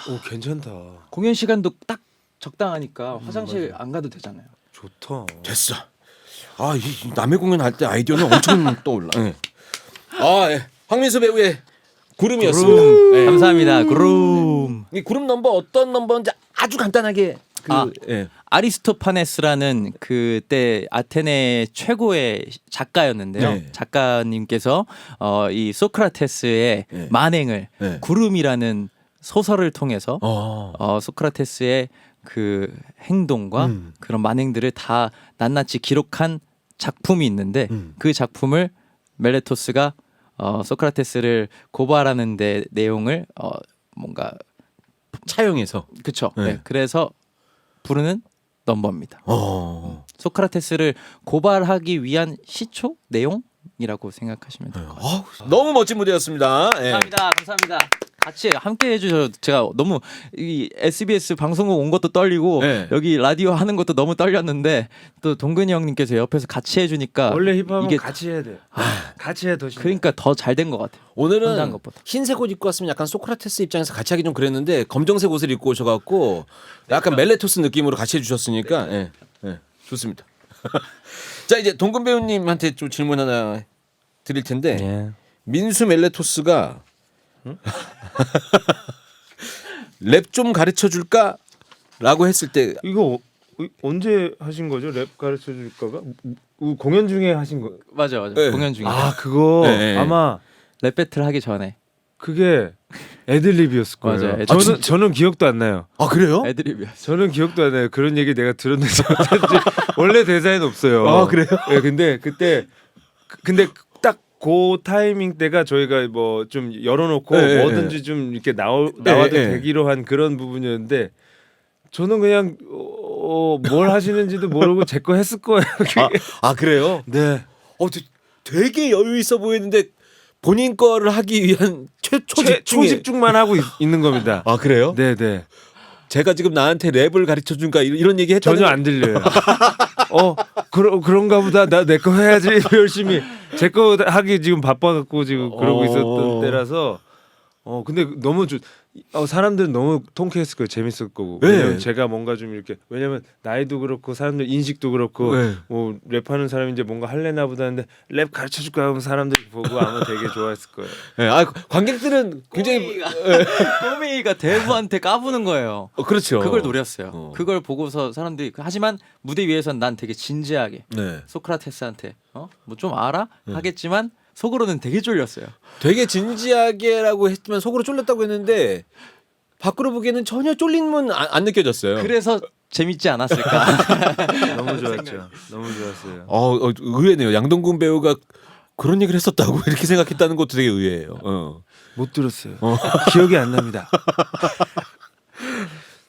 오 괜찮다. 공연 시간도 딱 적당하니까 화장실 안 가도 되잖아요 좋다. 됐어. 이 남의 공연 할 때 아이디어는 엄청 떠올라. 네. 황민수 배우의 구름이었습니다. 네. 감사합니다 구름 이 구름 넘버 어떤 넘버인지 아주 간단하게 아리스토파네스라는 그때 아테네 최고의 작가였는데요. 네. 작가님께서 이 소크라테스의 네. 만행을 네. 구름이라는 소설을 통해서 소크라테스의 그 행동과 그런 만행들을 다 낱낱이 기록한 작품이 있는데 그 작품을 멜레토스가 소크라테스를 고발하는 데 내용을 뭔가 차용해서. 그쵸. 네. 네. 그래서 부르는 넘버입니다. 소크라테스를 고발하기 위한 시초 내용이라고 생각하시면 될 것 같아요. 너무 멋진 무대였습니다. 예. 감사합니다. 같이 함께 해주셔서 제가 너무 이 SBS 방송국 온 것도 떨리고 네. 여기 라디오 하는 것도 너무 떨렸는데 또 동근이 형님께서 옆에서 같이 해주니까 원래 힙합은 이게 같이 해야 돼. 같이 해 더 신나. 그러니까 더 잘 된 것 같아요. 혼자 한 오늘은 것보다. 흰색 옷 입고 왔으면 약간 소크라테스 입장에서 같이 하기 좀 그랬는데 검정색 옷을 입고 오셔갖고 약간 멜레토스 느낌으로 같이 해주셨으니까 좋습니다. 자 이제 동근 배우님한테 좀 질문 하나 드릴 텐데 예. 민수 멜레토스가 랩 좀 가르쳐 줄까라고 했을 때 이거 언제 하신 거죠? 랩 가르쳐 줄까가 공연 중에 하신 거. 맞아. 네. 공연 중에 아 그거 네. 아마 랩 배틀 하기 전에 그게 애들립이었을 거예요. 맞아요. 애들립. 저는 기억도 안 나요. 아 그래요? 애드립이었어. 저는 기억도 안 나요. 그런 얘기 내가 들었는지 어쩐지 원래 대사에는 없어요. 아, 그래요? 네, 근데 그때 근데 딱 그 타이밍 때가 저희가 뭐 좀 열어놓고 네, 뭐든지 좀 이렇게 나와도 네. 되기로 한 그런 부분이었는데 저는 그냥 뭘 하시는지도 모르고 제 거 했을 거예요. 아 그래요? 네. 되게 여유 있어 보이는데 본인 거를 하기 위한 초집중만 하고 있는 겁니다. 아 그래요? 네네. 제가 지금 나한테 랩을 가르쳐 준가 이런 얘기 했다는 전혀 안 들려요. 그런가 보다. 나 내 거 해야지 열심히. 제 거 하기 지금 바빠갖고 지금 그러고 있었던 때라서. 근데 너무 사람들은 너무 통쾌했을 거예요. 재밌을 거고. 네. 왜냐면 제가 뭔가 좀 이렇게 왜냐면 나이도 그렇고 사람들 인식도 그렇고 네. 뭐 랩하는 사람이 이제 뭔가 할래나 보다 했는데 랩 가르쳐 줄까 하면 사람들이 보고 아마 되게 좋아했을 거예요. 네, 아 관객들은 굉장히 꼬미가 대부한테 까부는 거예요. 그렇죠. 그걸 노렸어요. 그걸 보고서 사람들이 하지만 무대 위에서는 난 되게 진지하게 네. 소크라테스한테 뭐 좀 알아? 하겠지만 속으로는 되게 쫄렸어요. 되게 진지하게라고 했지만 속으로 쫄렸다고 했는데 밖으로 보기에는 전혀 쫄림은 안 느껴졌어요. 그래서 재밌지 않았을까? 너무 좋았죠. 너무 좋았어요. 의외네요. 양동근 배우가 그런 얘기를 했었다고 이렇게 생각했다는 것도 되게 의외예요. 못 들었어요. 기억이 안 납니다.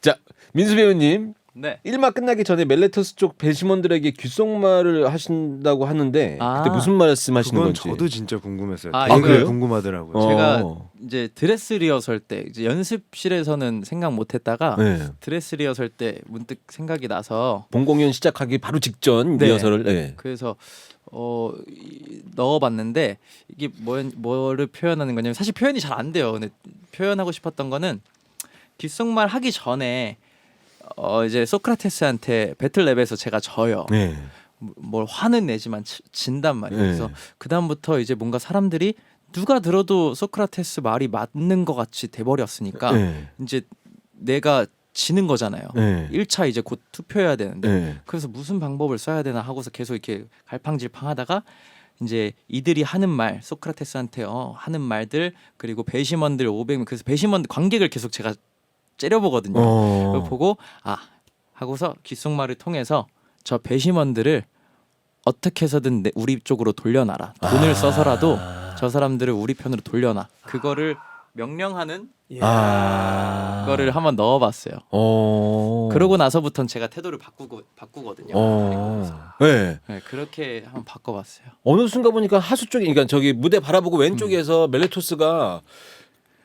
자 민수 배우님 네. 1막 끝나기 전에 멜레토스 쪽 배심원들에게 귓속말을 하신다고 하는데 아. 그때 무슨 말씀하시는 그건 건지. 저도 진짜 궁금했어요. 아, 되게 그래요? 궁금하더라고요. 제가 어. 이제 드레스 리허설 때 이제 연습실에서는 생각 못 했다가 네. 드레스 리허설 때 문득 생각이 나서 본 공연 시작하기 바로 직전 네. 리허설을 네. 그래서 넣어봤는데 이게 뭐를 표현하는 거냐면 사실 표현이 잘 안 돼요. 근데 표현하고 싶었던 거는 귓속말 하기 전에 이제 소크라테스한테 배틀랩에서 제가 져요. 네. 뭘 화는 내지만 진단 말이에요. 네. 그래서 그 다음부터 이제 뭔가 사람들이 누가 들어도 소크라테스 말이 맞는 것 같이 돼버렸으니까 네. 이제 내가 지는 거잖아요. 네. 1차 이제 곧 투표해야 되는데 네. 그래서 무슨 방법을 써야 되나 하고서 계속 이렇게 갈팡질팡하다가 이제 이들이 하는 말 소크라테스한테 하는 말들 그리고 배심원들 500명 그래서 배심원들 관객을 계속 제가 째려보거든요. 그걸 보고 하고서 귓속말을 통해서 저 배심원들을 어떻게 해서든 우리 쪽으로 돌려놔라. 돈을 써서라도 저 사람들을 우리 편으로 돌려놔. 그거를 명령하는 그거를 한번 넣어봤어요. 그러고 나서부터는 제가 태도를 바꾸거든요. 네. 네, 그렇게 한번 바꿔봤어요. 어느 순간 보니까 하수 쪽에 그러니까 저기 무대 바라보고 왼쪽에서 멜레토스가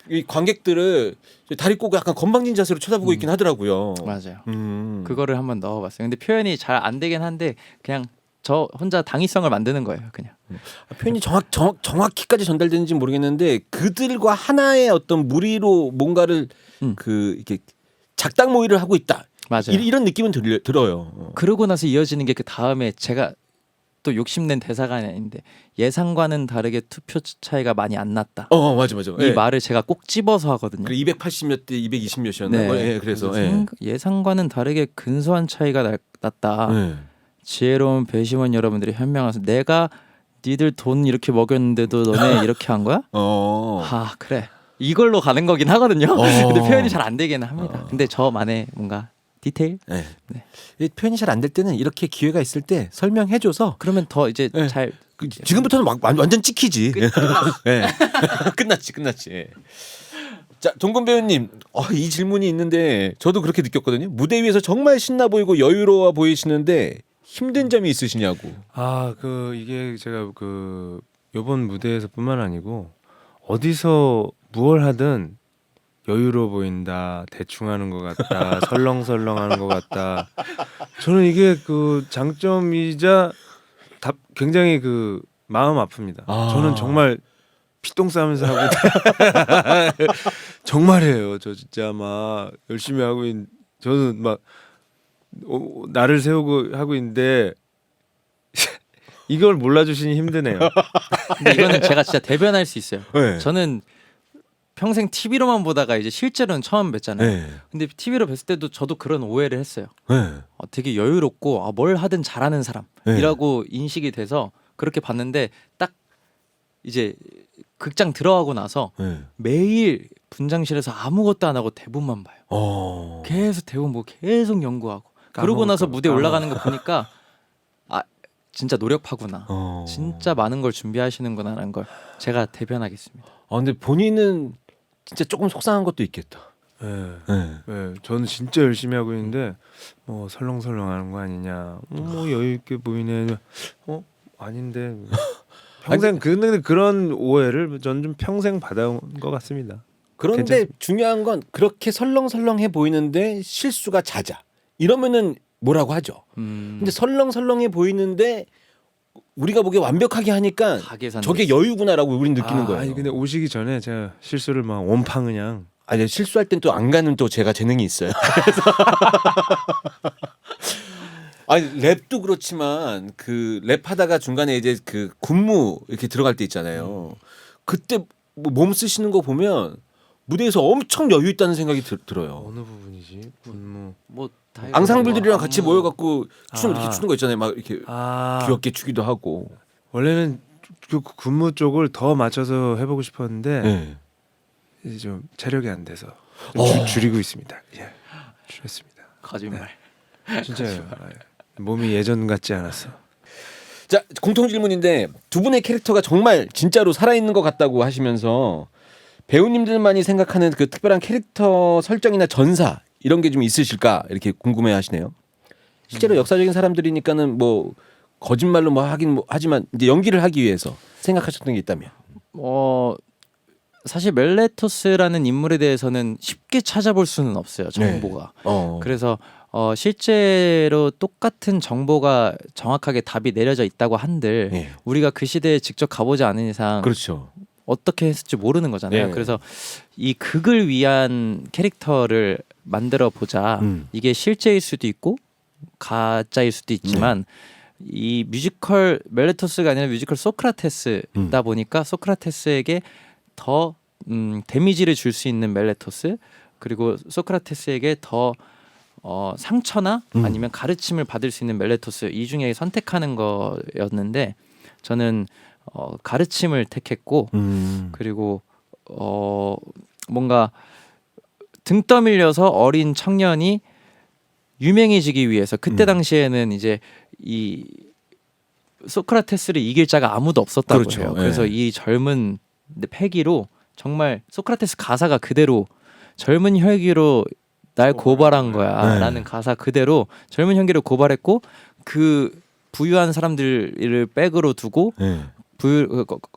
이 관객들을 다리 꼬고 약간 건방진 자세로 쳐다보고 있긴 하더라고요. 맞아요. 그거를 한번 넣어봤어요. 근데 표현이 잘 안 되긴 한데 그냥 저 혼자 당위성을 만드는 거예요. 그냥. 표현이 정확히까지 전달되는지 모르겠는데 그들과 하나의 어떤 무리로 뭔가를 이렇게 작당 모의를 하고 있다. 맞아요. 이런 느낌은 들어요. 그러고 나서 이어지는 게 그 다음에 제가 또 욕심낸 대사가 아닌데 예상과는 다르게 투표 차이가 많이 안 났다. 맞아. 이 말을 제가 꼭 집어서 하거든요. 280몇 대 220몇이었나? 네. 그래서 예상과는 다르게 근소한 차이가 났다. 네. 지혜로운 배심원 여러분들이 현명해서 내가 니들 돈 이렇게 먹였는데도 너네 이렇게 한 거야? 그래. 이걸로 가는 거긴 하거든요. 근데 표현이 잘 안 되긴 합니다. 근데 저만의 뭔가 디테일? 네. 이 표현이 잘 안 될 때는 이렇게 기회가 있을 때 설명해줘서 그러면 더 이제 네. 잘 지금부터는 완전 찍히지. 네. 끝났지. 예. 자, 동근 배우님, 이 질문이 있는데 저도 그렇게 느꼈거든요. 무대 위에서 정말 신나 보이고 여유로워 보이시는데 힘든 점이 있으시냐고. 이게 제가 요번 무대에서뿐만 아니고 어디서 무얼 하든 여유로워 보인다, 대충 하는 것 같다, 설렁설렁하는 것 같다. 저는 이게 장점이자 굉장히 마음 아픕니다. 저는 정말 피똥 싸면서 하고 정말이에요. 저 진짜 막 열심히 하고 저는 막 나를 세우고 하고 있는데 이걸 몰라주시니 힘드네요. 근데 이거는 제가 진짜 대변할 수 있어요. 네. 저는 평생 TV로만 보다가 이제 실제로는 처음 뵀잖아요. 네. 근데 TV로 뵀을 때도 저도 그런 오해를 했어요. 네. 되게 여유롭고 뭘 하든 잘하는 네. 사람이라고 인식이 돼서 그렇게 봤는데 딱 이제 극장 들어가고 나서 네. 매일 분장실에서 아무것도 안 하고 대본만 봐요. 계속 대본 보고 계속 연구하고 그러고 나서 무대 에 올라가는 거 보니까 아 진짜 노력파구나. 진짜 많은 걸 준비하시는구나라는 걸 제가 대변하겠습니다. 근데 본인은 진짜 조금 속상한 것도 있겠다. 네. 네. 네, 저는 진짜 열심히 하고 있는데 뭐 설렁설렁하는 거 아니냐, 뭐 여유 있게 보이네, 아닌데 평생 근데 그런 오해를 저는 좀 평생 받아온 것 같습니다. 그런데 괜찮습니다. 중요한 건 그렇게 설렁설렁해 보이는데 실수가 잦아. 이러면은 뭐라고 하죠. 근데 설렁설렁해 보이는데 우리가 보기에 완벽하게 하니까 다 계산. 저게 여유구나라고 우린 느끼는 거예요. 아니 근데 오시기 전에 제가 실수를 막 원팡 그냥 아니 실수할 땐 또 안 가는 또 제가 재능이 있어요. 아니 랩도 그렇지만 그 랩하다가 중간에 이제 그 군무 이렇게 들어갈 때 있잖아요. 그때 뭐 몸 쓰시는 거 보면 무대에서 엄청 여유 있다는 생각이 들어요. 어느 부분이지? 군무. 뭐다 앙상블들이랑 같이 모여갖고 춤 이렇게 아. 추는 거 있잖아요. 막 이렇게 귀엽게 추기도 하고. 원래는 그 군무 쪽을 더 맞춰서 해보고 싶었는데 네. 이제 좀 체력이 안 돼서 어. 줄이고 있습니다. 예, 줄였습니다. 거짓말. 진짜요. 몸이 예전 같지 않았어. 자 공통 질문인데 두 분의 캐릭터가 정말 진짜로 살아있는 것 같다고 하시면서 배우님들만이 생각하는 그 특별한 캐릭터 설정이나 전사 이런 게 좀 있으실까 이렇게 궁금해하시네요. 실제로 역사적인 사람들이니까는 뭐 거짓말로 뭐 하긴 뭐 하지만 이제 연기를 하기 위해서 생각하셨던 게 있다면. 사실 멜레토스라는 인물에 대해서는 쉽게 찾아볼 수는 없어요. 정보가. 그래서 실제로 똑같은 정보가 정확하게 답이 내려져 있다고 한들 네. 우리가 그 시대에 직접 가보지 않은 이상 그렇죠. 어떻게 했을지 모르는 거잖아요. 네. 그래서 이 극을 위한 캐릭터를 만들어 보자. 이게 실제일 수도 있고 가짜일 수도 있지만 이 뮤지컬 멜레토스가 아니라 뮤지컬 소크라테스다 보니까 소크라테스에게 더 데미지를 줄 수 있는 멜레토스 그리고 소크라테스에게 더 상처나 아니면 가르침을 받을 수 있는 멜레토스 이 중에 선택하는 거였는데 저는 가르침을 택했고 그리고 뭔가 등 떠밀려서 어린 청년이 유명해지기 위해서 그때 당시에는 이제 이 소크라테스를 이길 자가 아무도 없었다고 그렇죠. 해요. 그래서 이 젊은 패기로 정말 소크라테스 가사가 그대로 젊은 혈기로 날 고발한 거야라는 가사 그대로 젊은 혈기를 고발했고 그 부유한 사람들을 백으로 두고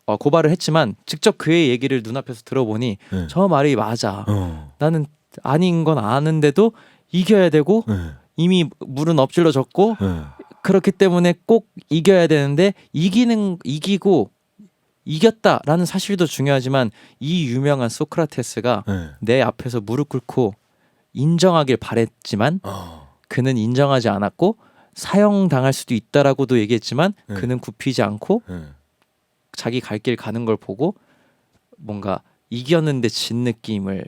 고발을 했지만 직접 그의 얘기를 눈앞에서 들어보니 저 말이 맞아. 나는 아닌 건 아는데도 이겨야 되고 이미 물은 엎질러졌고 그렇기 때문에 꼭 이겨야 되는데 이기고 이겼다라는 사실도 중요하지만 이 유명한 소크라테스가 내 앞에서 무릎 꿇고 인정하길 바랬지만 그는 인정하지 않았고 사형당할 수도 있다라고도 얘기했지만 그는 굽히지 않고 자기 갈 길 가는 걸 보고 뭔가 이겼는데 진 느낌을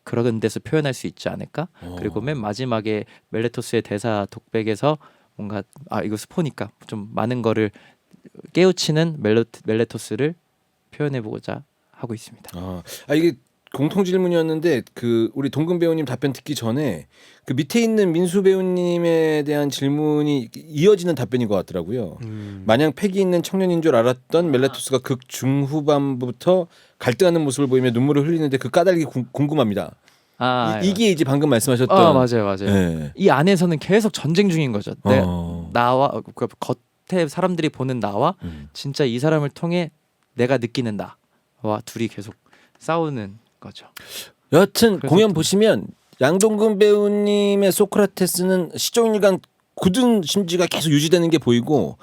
그런 데서 표현할 수 있지 않을까? 그리고 맨 마지막에 멜레토스의 대사 독백에서 뭔가 이거 스포니까 좀 많은 거를 깨우치는 멜레토스를 표현해보고자 하고 있습니다. 이게 공통 질문이었는데 그 우리 동근 배우님 답변 듣기 전에 그 밑에 있는 민수 배우님에 대한 질문이 이어지는 답변인 것 같더라고요. 마냥 패기 있는 청년인 줄 알았던 멜레토스가 극 중후반부터 갈등하는 모습을 보이며 눈물을 흘리는데 그 까닭이 궁금합니다. 이게 이제 방금 말씀하셨던 맞아요. 네. 이 안에서는 계속 전쟁 중인 거죠. 나와 그 겉에 사람들이 보는 나와 진짜 이 사람을 통해 내가 느끼는 나와 둘이 계속 싸우는 거죠. 여하튼 공연 보시면 양동근 배우님의 소크라테스는 시종일관 굳은 심지가 계속 유지되는 게 보이고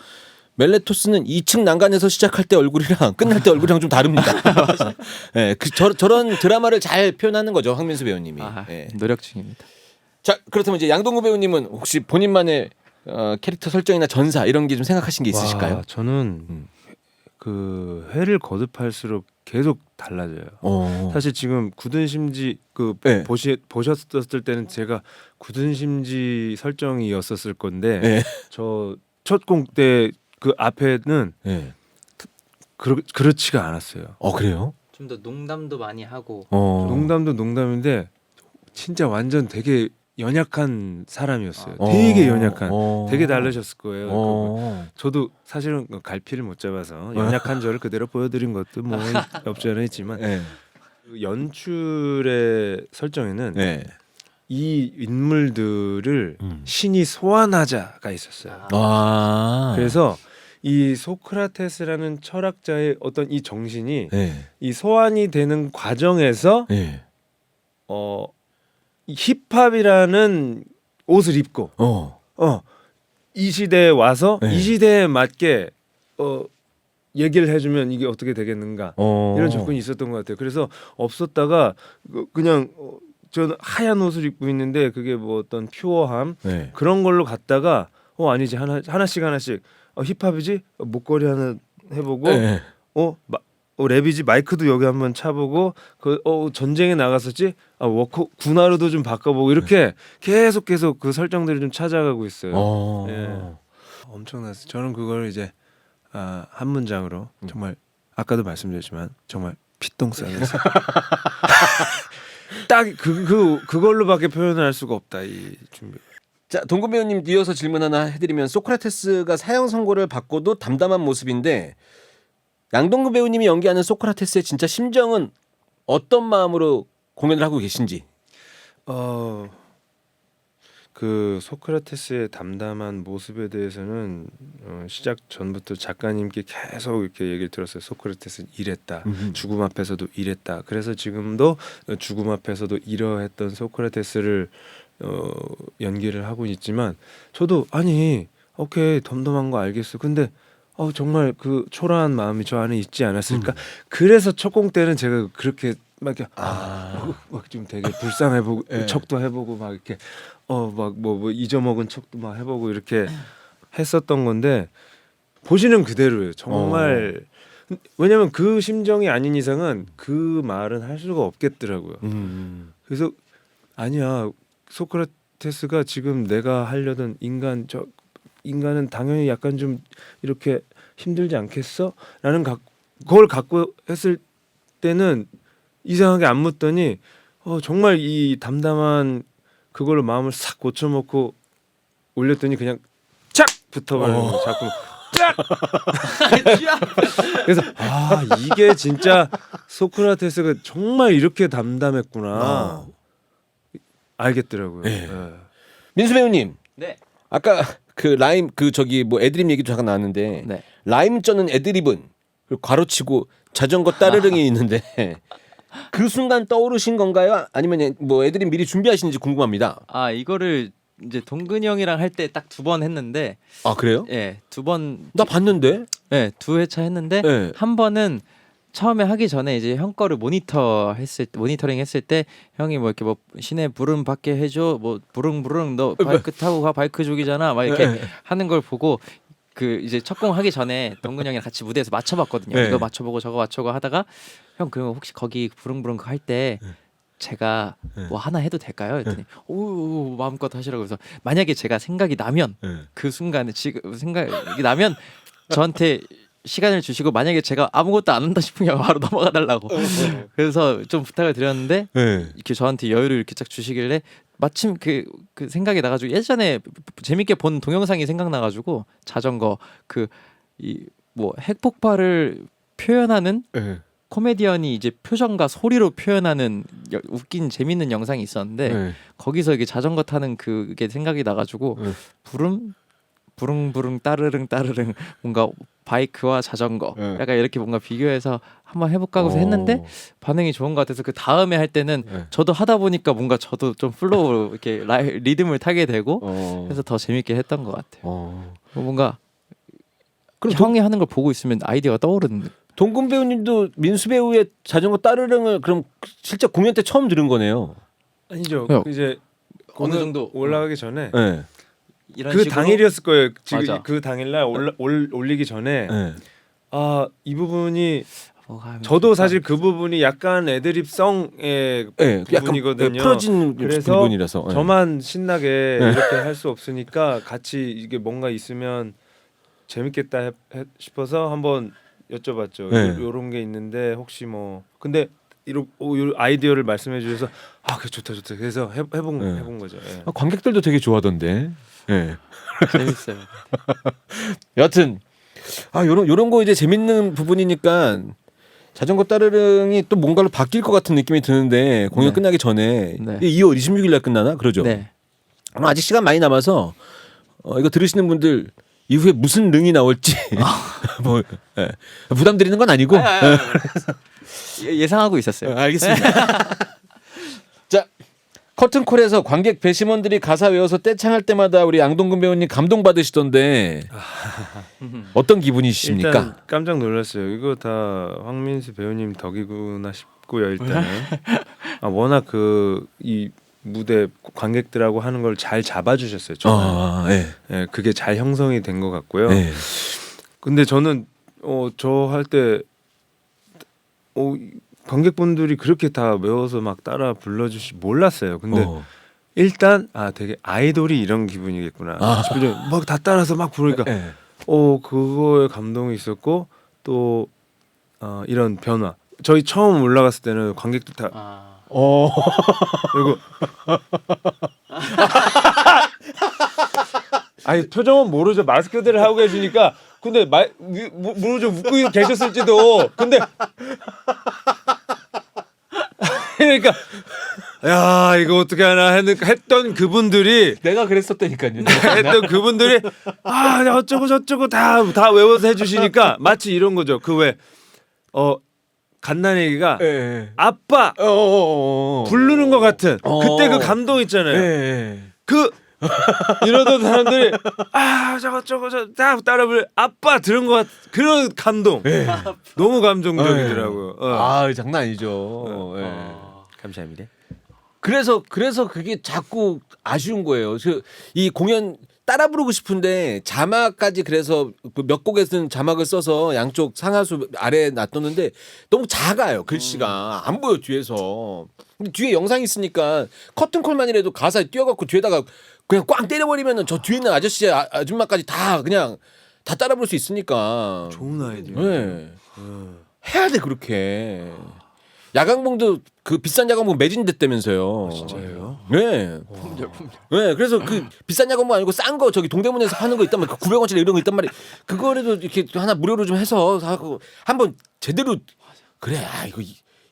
멜레토스는 2층 난간에서 시작할 때 얼굴이랑 끝날 때 얼굴이랑 좀 다릅니다. 네, 저런 드라마를 잘 표현하는 거죠, 황민수 배우님이. 네. 노력 중입니다. 자, 그렇다면 이제 양동근 배우님은 혹시 본인만의 캐릭터 설정이나 전사 이런 게 좀 생각하신 게 있으실까요? 와, 저는 그 회를 거듭할수록 계속 달라져요. 사실 지금 굳은 심지 네. 보셨을 때는 제가 굳은 심지 설정이었었을 건데 네. 저 첫 공 때 그 앞에는 네. 그렇지가 않았어요. 그래요? 좀 더 농담도 많이 하고 농담도 농담인데 진짜 완전 되게 연약한 사람이었어요. 어. 되게 연약한. 되게 다르셨을 거예요. 어. 저도 사실은 갈피를 못 잡아서 연약한 저를 그대로 보여드린 것도 뭐 없지 않아 있지만 네. 그 연출의 설정에는 네. 이 인물들을 음. 신이 소환하자가 있었어요. 그래서 이 소크라테스라는 철학자의 어떤 이 정신이 네. 이 소환이 되는 과정에서 네. 이 힙합이라는 옷을 입고 이 시대에 와서 네. 이 시대에 맞게 얘기를 해주면 이게 어떻게 되겠는가 이런 접근이 있었던 것 같아요. 그래서 없었다가 그냥 저는 하얀 옷을 입고 있는데 그게 뭐 어떤 퓨어함 네. 그런 걸로 갔다가 아니지 하나씩 힙합이지 목걸이 하나 해보고 네. 랩이지 마이크도 여기 한번 차보고 전쟁에 나갔었지 워커 군화로도 좀 바꿔보고 이렇게 계속 그 설정들이 좀 찾아가고 있어요. 예. 엄청났어요. 저는 그걸 이제 한 문장으로 정말 아까도 말씀드렸지만 정말 피똥 싸겠어. 딱 그걸로밖에 표현을 할 수가 없다 이 준비. 자, 동근 배우님 이어서 질문 하나 해드리면 소크라테스가 사형 선고를 받고도 담담한 모습인데 양동근 배우님이 연기하는 소크라테스의 진짜 심정은 어떤 마음으로 공연을 하고 계신지. 그 소크라테스의 담담한 모습에 대해서는 시작 전부터 작가님께 계속 이렇게 얘기를 들었어요. 소크라테스는 이랬다. 죽음 앞에서도 이랬다. 그래서 지금도 죽음 앞에서도 이러했던 소크라테스를 연기를 하고 있지만 저도 오케이 덤덤한 거 알겠어. 근데 정말 그 초라한 마음이 저 안에 있지 않았을까. 그래서 첫 공 때는 제가 그렇게 막 좀 되게 불쌍해보고 척도 해보고 막 이렇게 막 뭐 잊어먹은 척도 막 해보고 이렇게 했었던 건데 보시는 그대로예요. 정말 왜냐면 그 심정이 아닌 이상은 그 말은 할 수가 없겠더라고요. 그래서 아니야 소크라테스가 지금 내가 하려던 인간은 당연히 약간 좀 이렇게 힘들지 않겠어? 라는 그걸 갖고 했을 때는 이상하게 안 묻더니 정말 이 담담한 그걸로 마음을 싹 고쳐먹고 올렸더니 그냥 쫙 붙어버리는 거예요. 자꾸 쫙. 그래서 이게 진짜 소크라테스가 정말 이렇게 담담했구나 알겠더라고요. 네. 민수 배우님. 네. 아까 그 라임 애드립 얘기도 잠깐 나왔는데 네. 라임 쩌는 애드립은 괄호치고 자전거 따르릉이 있는데 그 순간 떠오르신 건가요? 아니면 뭐 애드립 미리 준비하시는지 궁금합니다. 이거를 이제 동근이 형이랑 할 때 딱 2번 했는데 그래요? 예, 2번 나 봤는데. 예, 2회차 했는데 네. 한 번은 처음에 하기 전에 이제 형 거를 모니터링 했을 때 형이 뭐 이렇게 뭐 시내 부름 받게 해줘 뭐 부릉부릉 너 바이크 타고 가 바이크 족이잖아 막 이렇게 하는 걸 보고 그 이제 첫 공 하기 전에 동근 형이랑 같이 무대에서 맞춰봤거든요. 네. 이거 맞춰보고 저거 맞춰고 하다가 형 그럼 혹시 거기 부릉부릉 할 때 제가 뭐 하나 해도 될까요? 했더니 오 마음껏 하시라고 해서 만약에 제가 생각이 나면 그 순간에 지금 생각이 나면 저한테 시간을 주시고 만약에 제가 아무것도 안 한다 싶으면 바로 넘어가 달라고 그래서 좀 부탁을 드렸는데 이렇게 저한테 여유를 이렇게 쫙 주시길래 마침 그 생각이 나가지고 예전에 재밌게 본 동영상이 생각나가지고 자전거 이 뭐 핵폭발을 표현하는 코미디언이 이제 표정과 소리로 표현하는 웃긴 재밌는 영상이 있었는데 거기서 이게 자전거 타는 그게 생각이 나가지고 부릉부릉 따르릉 뭔가 바이크와 자전거 약간 이렇게 뭔가 비교해서 한번 해볼까 하고서 했는데 반응이 좋은 것 같아서 그 다음에 할 때는 저도 하다 보니까 뭔가 저도 좀 플로우로 이렇게 리듬을 타게 되고 그래서 더 재밌게 했던 것 같아요. 뭔가 그럼 형이 하는 걸 보고 있으면 아이디어가 떠오르는. 동근 배우님도 민수 배우의 자전거 따르릉을 그럼 실제 공연 때 처음 들은 거네요. 아니죠. 형, 이제 어느 정도 올라가기 전에 네. 이런 그 식으로 당일이었을 거예요. 지금 맞아. 그 당일날 올리기 전에 네. 아 이 부분이 뭐가 하면 저도 좋다. 사실 그 부분이 약간 애드립성의 네, 부분이거든요. 풀어진 그래서 부분이라서 네. 저만 신나게 이렇게 할 수 없으니까 같이 이게 뭔가 있으면 재밌겠다 싶어서 한번 여쭤봤죠. 네. 요런 게 있는데 혹시 뭐 근데 요 아이디어를 말씀해 주셔서 아 그 좋다 그래서 해본 거죠. 예. 관객들도 되게 좋아하던데. 예. 재밌어요. 여하튼 요런 거 이제 재밌는 부분이니까 자전거 따르릉이 또 뭔가로 바뀔 것 같은 느낌이 드는데 공연 네. 끝나기 전에 네. 2월 26일 날 끝나나 그러죠. 네. 아직 시간 많이 남아서 이거 들으시는 분들 이후에 무슨 릉이 나올지 뭐 예. 부담 드리는 건 아니고 예상하고 있었어요. 알겠습니다. 자 커튼콜에서 관객 배심원들이 가사 외워서 떼창할 때마다 우리 양동근 배우님 감동 받으시던데 어떤 기분이십니까? 일단 깜짝 놀랐어요. 이거 다 황민수 배우님 덕이구나 싶고요. 일단은 워낙 이 무대 관객들하고 하는 걸 잘 잡아주셨어요. 정말. 예. 예, 그게 잘 형성이 된 것 같고요. 예. 근데 저는 저 할 때 관객분들이 그렇게 다 외워서 막 따라 불러주시 몰랐어요. 근데 일단 되게 아이돌이 이런 기분이겠구나 싶어요. 막 다 따라서 막 부르니까 예. 그거에 감동이 있었고 또 이런 변화. 저희 처음 올라갔을 때는 관객들 다 그리고 아니 표정은 모르죠. 마스크들을 하고 계시니까 근데 모르죠. 웃고 계셨을지도. 근데 그러니까 야 이거 어떻게 하나 했던 그분들이 내가 그랬었다니까요. 했던 그분들이 어쩌고 저쩌고 다 외워서 해주시니까 마치 이런 거죠. 그 왜 갓난애기가 예. 아빠 부르는 것 같은 그때 그 감동 있잖아요. 예. 그 이러던 사람들이 저거 다 따라 부르 아빠 들은 것 같 그런 감동. 너무 감동적이더라고요. 장난 아니죠. 예. 감사합니다. 그래서 그게 자꾸 아쉬운 거예요. 이 공연 따라 부르고 싶은데 자막까지 그래서 몇 곡에서는 자막을 써서 양쪽 상하수 아래에 놔뒀는데 너무 작아요. 글씨가 안 보여 뒤에서. 근데 뒤에 영상이 있으니까 커튼콜만이라도 가사에 띄워갖고 뒤에다가 그냥 꽝 때려버리면은 저 뒤에 있는 아저씨 아줌마까지 다 그냥 다 따라 부를 수 있으니까. 좋은 아이디어. 네. 해야 돼 그렇게. 야광봉도 그 비싼 야광봉 매진됐다면서요. 진짜요? 네. 네. 그래서 그 비싼 야광봉 아니고 싼 거 저기 동대문에서 파는 거 있단 말이야. 900원짜리 이런 거 있단 말이야. 그거라도 이렇게 하나 무료로 좀 해서 하고 한번 제대로 그래. 이거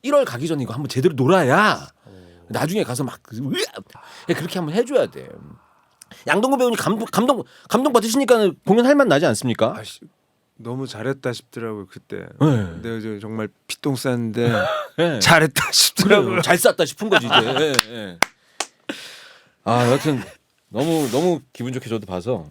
1월 가기 전에 이거 한번 제대로 놀아야 나중에 가서 막 그렇게 한번 해줘야 돼. 양동근 배우님 감동 받으시니까 공연할 맛 나지 않습니까? 너무 잘했다 싶더라고요 그때. 네. 내가 정말 피똥 쌌는데 네. 잘했다 싶더라고요. 그래요. 잘 쌌다 싶은 거지 이제. 예, 예. 여튼 너무 기분 좋게 저도 봐서.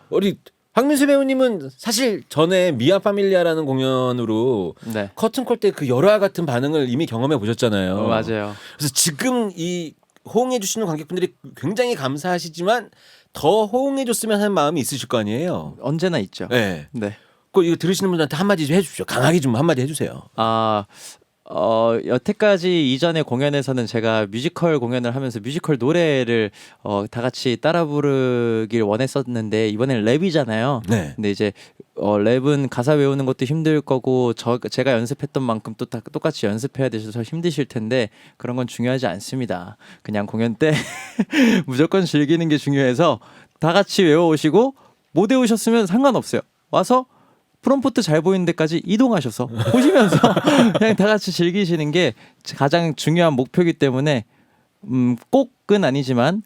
우리 황민수 배우님은 사실 전에 미아 파밀리아라는 공연으로 네. 커튼콜 때 그 열화 같은 반응을 이미 경험해 보셨잖아요. 맞아요. 그래서 지금 이 호응해 주시는 관객분들이 굉장히 감사하시지만 더 호응해 줬으면 하는 마음이 있으실 거 아니에요. 언제나 있죠. 네. 네. 이거 들으시는 분들한테 한마디 좀 해주십시오. 강하게 좀 한마디 해주세요. 여태까지 이전의 공연에서는 제가 뮤지컬 공연을 하면서 뮤지컬 노래를 다 같이 따라 부르길 원했었는데 이번엔 랩이잖아요. 네. 근데 이제 랩은 가사 외우는 것도 힘들 거고 제가 연습했던 만큼 또 똑같이 연습해야 되셔서 힘드실 텐데 그런 건 중요하지 않습니다. 그냥 공연 때 무조건 즐기는 게 중요해서 다 같이 외워오시고 못 외우셨으면 상관없어요. 와서 프롬포트 잘 보이는 데까지 이동하셔서 보시면서 그냥 다 같이 즐기시는 게 가장 중요한 목표이기 때문에 꼭은 아니지만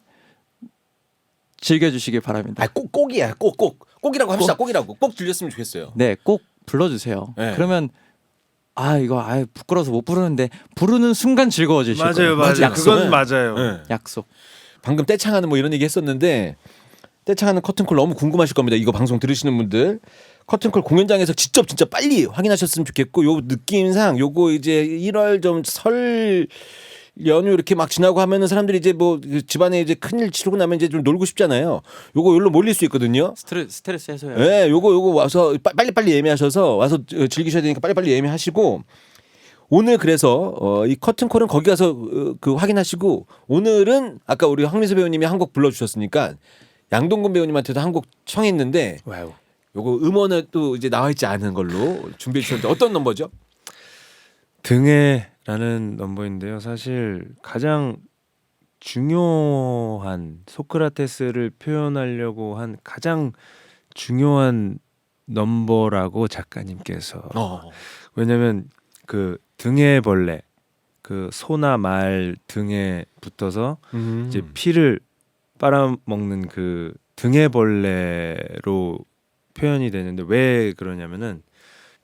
즐겨주시길 바랍니다. 꼭이야. 꼭이라고 합시다. 꼭이라고. 꼭 들렸으면 좋겠어요. 네, 꼭 불러주세요. 네. 그러면 이거 부끄러워서 못 부르는데 부르는 순간 즐거워지실 거예요. 맞아요. 약속. 그건 맞아요. 네. 약속. 방금 떼창하는 뭐 이런 얘기 했었는데 떼창하는 커튼콜 너무 궁금하실 겁니다. 이거 방송 들으시는 분들 커튼콜 공연장에서 직접 진짜 빨리 확인하셨으면 좋겠고 요 느낌상 요거 이제 1월 좀 설 연휴 이렇게 막 지나고 하면은 사람들이 이제 뭐 집안에 이제 큰일 치르고 나면 이제 좀 놀고 싶잖아요. 요거 여기로 몰릴 수 있거든요. 스트레스 해소요. 네, 요거 와서 빨리빨리 예매하셔서 와서 즐기셔야 되니까 빨리빨리 예매하시고 오늘 그래서 이 커튼콜은 거기 가서 그 확인하시고 오늘은 아까 우리 황민수 배우님이 한 곡 불러주셨으니까 양동근 배우님한테도 한 곡 청했는데 와우. 요거 음원은 또 이제 나와 있지 않은 걸로 준비해 주셨는데 어떤 넘버죠? 등에라는 넘버인데요. 사실 가장 중요한 소크라테스를 표현하려고 한 가장 중요한 넘버라고 작가님께서 왜냐면 그 등의 벌레 그 소나 말 등에 붙어서 이제 피를 빨아먹는 그 등의 벌레로 표현이 되는데 왜 그러냐면은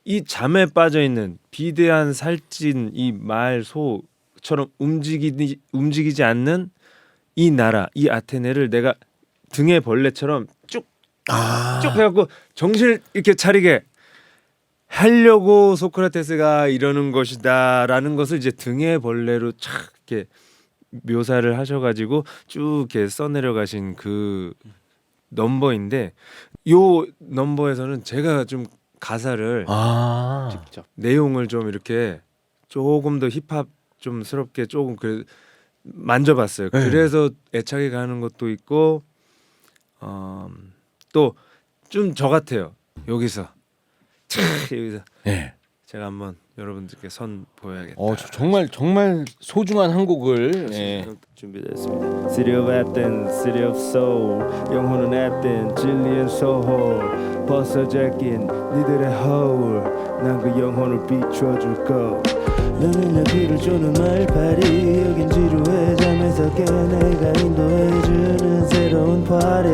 이 잠에 빠져 있는 비대한 살찐 이 말 소처럼 움직이지 않는 이 나라 이 아테네를 내가 등의 벌레처럼 쭉 해갖고 정신을 이렇게 차리게 하려고 소크라테스가 이러는 것이다라는 것을 이제 등의 벌레로 착 이렇게 묘사를 하셔가지고 쭉 이렇게 써내려가신 그 넘버인데 요 넘버에서는 제가 좀 가사를 직접. 내용을 좀 이렇게 조금 더 힙합 좀 스럽게 조금 그 만져봤어요. 네. 그래서 애착이 가는 것도 있고 또 좀 저 같아요. 여기서 네. 제가 한번 여러분들께 선 보여야겠다. 정말 소중한 한 곡을 준비됐습니다. City of Athens, City of Soul, 영혼은 Athens, 진리엔 소홀, 벗어제낀 니들의 허울, 난 그 영혼을 비춰줄 거. 너는 여기를 주는 말파리, 여긴 지루해 잠에서 깨 내가 인도해주는 새로운 파리.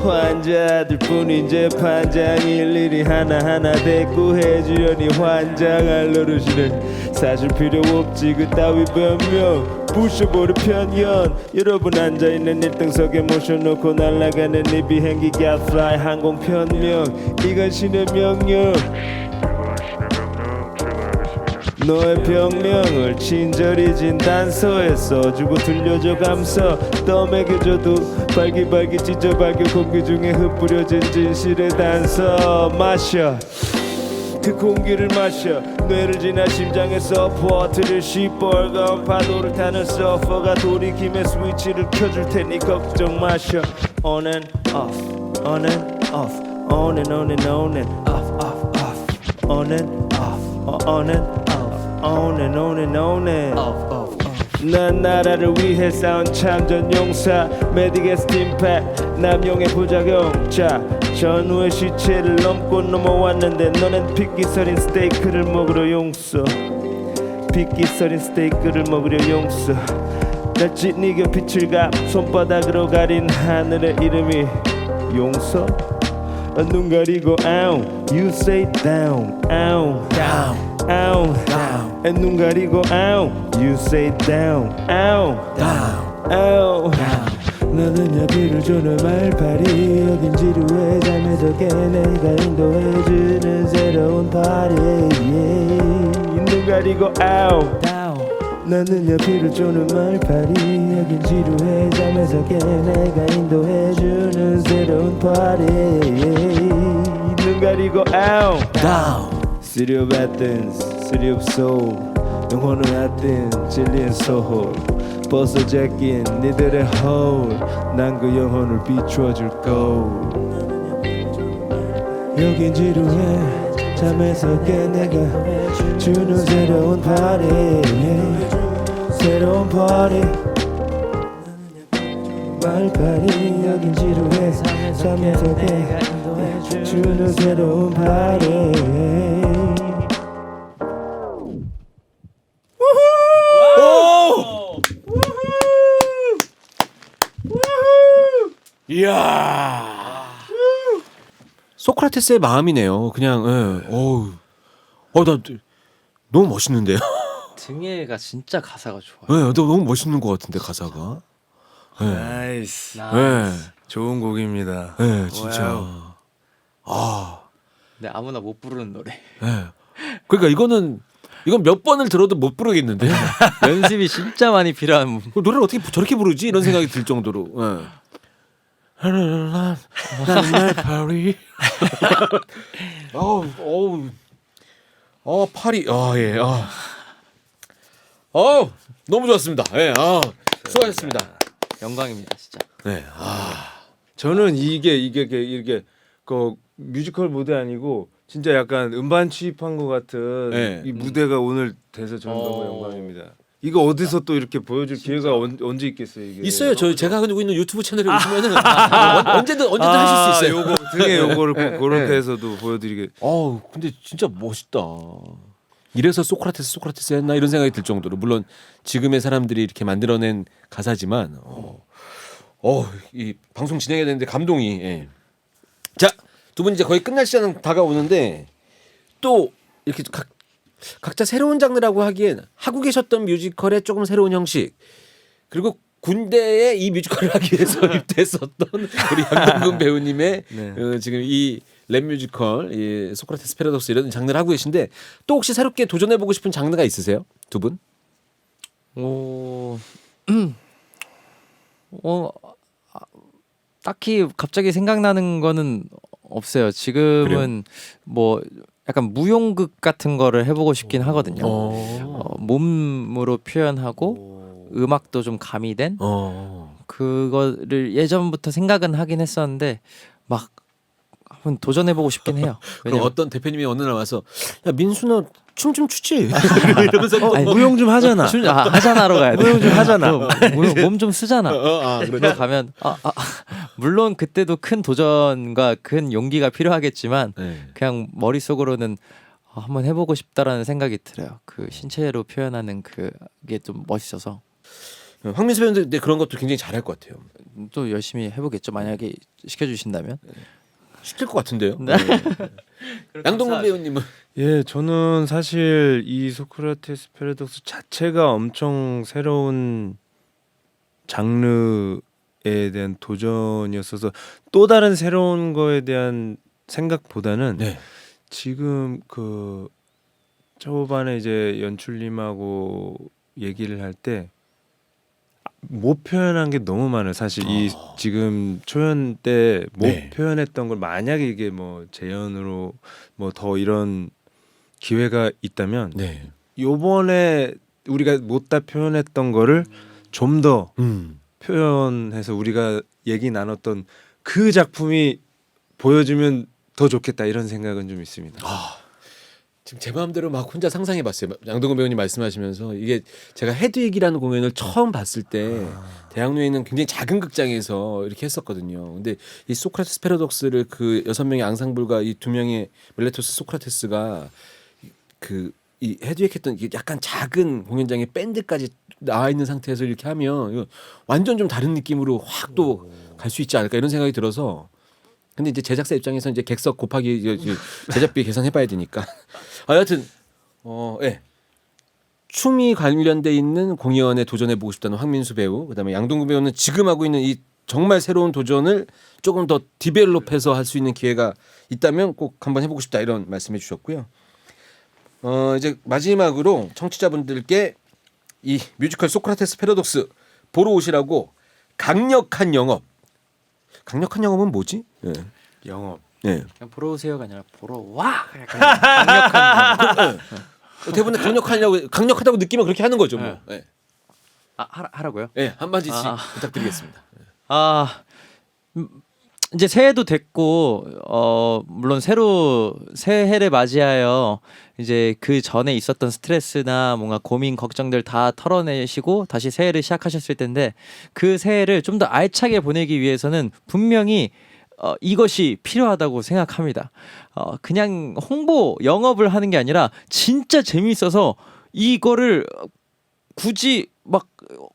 환자들 뿐인 재판장 일일이 하나하나 대꾸해주려니 환장할 노릇이는 사실 필요 없지 그따위 변명 부셔버려 편견 여러분 앉아있는 1등석에 모셔놓고 날아가는 이 비행기 갓플라이 항공 편명 이건 신의 명령 너의 병명을 친절히 진단서에 써주고 들려줘 감서 떠먹여줘도 발기발기 찢어발겨 공기 중에 흩뿌려진 진실의 단서 마셔 그 공기를 마셔 뇌를 지나 심장에서 퍼뜨릴 시뻘건 파도를 타는 서퍼가 돌이킴의 스위치를 켜줄 테니 걱정 마셔 On and off On and off On and on and on and off off off On and off On and off On and on and on and off off 난 나라를 위해 싸운 참전 용사 메디게스 임팩 남용의 부작용자 전후의 시체를 넘고 넘어왔는데 너넨 핏기 서린 스테이크를 먹으러 용서 핏기 서린 스테이크를 먹으려 용서 날 찢니겨 빛을 가 손바닥으로 가린 하늘의 이름이 용서 눈 가리고 아웅 You say down 아웅 down 아웅 down 눈 가리고 아웅 You say down 아웅 down 아웅 너는 여기를 주는 말파리 여긴 지루해 잠에서 깨 내가 인도해주는 새로운 파리 눈 가리고 아웅 나는 여기를 주는 말파리 여긴 지루해 잠에서 깨 내가 인도해주는 새로운 파리 눈 가리고 아웅 City of Athens, City of Soul 영혼은 Athens, 진리엔 소홀 벗어제낀 니들의 허울 난 그 영혼을 비춰줄 거울 여긴 지루해 잠에서 깨 내가 주는 새로운 파리 새로운 파리 말파리 여긴 지루해 잠에서 깨 주는 새로운 파리 이야. 소크라테스의 마음이네요. 그냥 나 너무 멋있는데요. 등에가 진짜 가사가 좋아요. 네, 너무 멋있는 것 같은데 가사가. 네. 나이스 네. 좋은 곡입니다. 네, 진짜. 와우. 아, 근데 아무나 못 부르는 노래. 네. 그러니까 이거는 이건 몇 번을 들어도 못 부르겠는데. 연습이 진짜 많이 필요한 노래를 어떻게 저렇게 부르지 이런 생각이 들 정도로. 파리. 예. 너무 좋았습니다. 예. 수고하셨습니다. 영광입니다, 진짜. 네. 저는 이게 그 뮤지컬 무대 아니고 진짜 약간 음반 취입한 것 같은 네. 이 무대가 오늘 돼서 저는 너무 영광입니다. 이거 어디서 또 이렇게 보여줄 기회가 언제 있겠어요 이게? 있어요. 제가 하고 있는 유튜브 채널에 오시면은 언제든 하실 수 있어요. 요거 등에 요거를 그렇게 해서도 보여드리게. 근데 진짜 멋있다. 이래서 소크라테스 했나 이런 생각이 들 정도로 물론 지금의 사람들이 이렇게 만들어낸 가사지만 이 방송 진행해야 되는데 감동이. 예. 자, 두 분 이제 거의 끝날 시간 다가오는데 또 이렇게 각자 새로운 장르라고 하기엔 하고 계셨던 뮤지컬의 조금 새로운 형식 그리고 군대에 이 뮤지컬을 하기 위해서 입대했었던 우리 양동근 배우님의 네. 지금 이 랩 뮤지컬, 이 소크라테스 패러독스 이런 장르를 하고 계신데 또 혹시 새롭게 도전해보고 싶은 장르가 있으세요? 두 분? 딱히 갑자기 생각나는 거는 없어요. 지금은 뭐 약간 무용극 같은 거를 해보고 싶긴 하거든요. 몸으로 표현하고 음악도 좀 가미된 그거를 예전부터 생각은 하긴 했었는데 막 한번 도전해보고 싶긴 해요. 그럼 어떤 대표님이 어느 날 와서 야 민수 너 춤 좀 추지 이러면서 무용 좀 하잖아. 하잖아로 가야 돼. 무용 좀 하잖아. 몸 좀 쓰잖아. 그러죠. 가면 물론 그때도 큰 도전과 큰 용기가 필요하겠지만 네. 그냥 머릿속으로는 한번 해보고 싶다라는 생각이 들어요. 그 신체로 표현하는 그게 좀 멋있어서 황민수 배우는 근데 그런 것도 굉장히 잘할 것 같아요. 또 열심히 해보겠죠. 만약에 시켜주신다면. 시킬 것 같은데요. 네. 양동근 배우님은 예, 저는 사실 이 소크라테스 패러독스 자체가 엄청 새로운 장르에 대한 도전이었어서 또 다른 새로운 거에 대한 생각보다는 네. 지금 그 초반에 이제 연출님하고 얘기를 할 때 못 표현한 게 너무 많아요. 사실 이 지금 초연 때 못 네. 표현했던 걸 만약에 이게 뭐 재연으로 뭐 더 이런 기회가 있다면 네. 요번에 우리가 못다 표현했던 거를 좀 더 음. 표현해서 우리가 얘기 나눴던 그 작품이 보여주면 더 좋겠다 이런 생각은 좀 있습니다. 지금 제 마음대로 막 혼자 상상해봤어요. 양동근 배우님 말씀하시면서 이게 제가 헤드윅이라는 공연을 처음 봤을 때 대학로에 있는 굉장히 작은 극장에서 이렇게 했었거든요. 근데 이 소크라테스 패러독스를 그 6명의 앙상블과 이 2명의 멜레토스 소크라테스가 그 이 헤드윅 했던 이게 약간 작은 공연장에 밴드까지 나와 있는 상태에서 이렇게 하면 이거 완전 좀 다른 느낌으로 확 또 갈 수 있지 않을까 이런 생각이 들어서. 근데 이제 제작사 입장에서 이제 객석 곱하기 이제 제작비 계산해봐야 되니까. 여하튼 예. 춤이 관련돼 있는 공연에 도전해보고 싶다는 황민수 배우, 그다음에 양동근 배우는 지금 하고 있는 이 정말 새로운 도전을 조금 더 디벨롭해서 할 수 있는 기회가 있다면 꼭 한번 해보고 싶다 이런 말씀해주셨고요. 이제 마지막으로 청취자분들께 이 뮤지컬 소크라테스 패러독스 보러 오시라고 강력한 영업. 강력한 영업은 뭐지? 예. 영업. 예. 그냥 보러 오세요가 아니라 보러 와. 약간 강력한. 대부분 강력하다고 느끼면 그렇게 하는 거죠. 뭐. 예. 하라고요? 예, 한마디씩 부탁드리겠습니다. 이제 새해도 됐고 물론 새해를 맞이하여 이제 그 전에 있었던 스트레스나 뭔가 고민 걱정들 다 털어내시고 다시 새해를 시작하셨을 텐데 그 새해를 좀 더 알차게 보내기 위해서는 분명히 이것이 필요하다고 생각합니다. 그냥 홍보 영업을 하는 게 아니라 진짜 재미있어서 이거를 굳이 막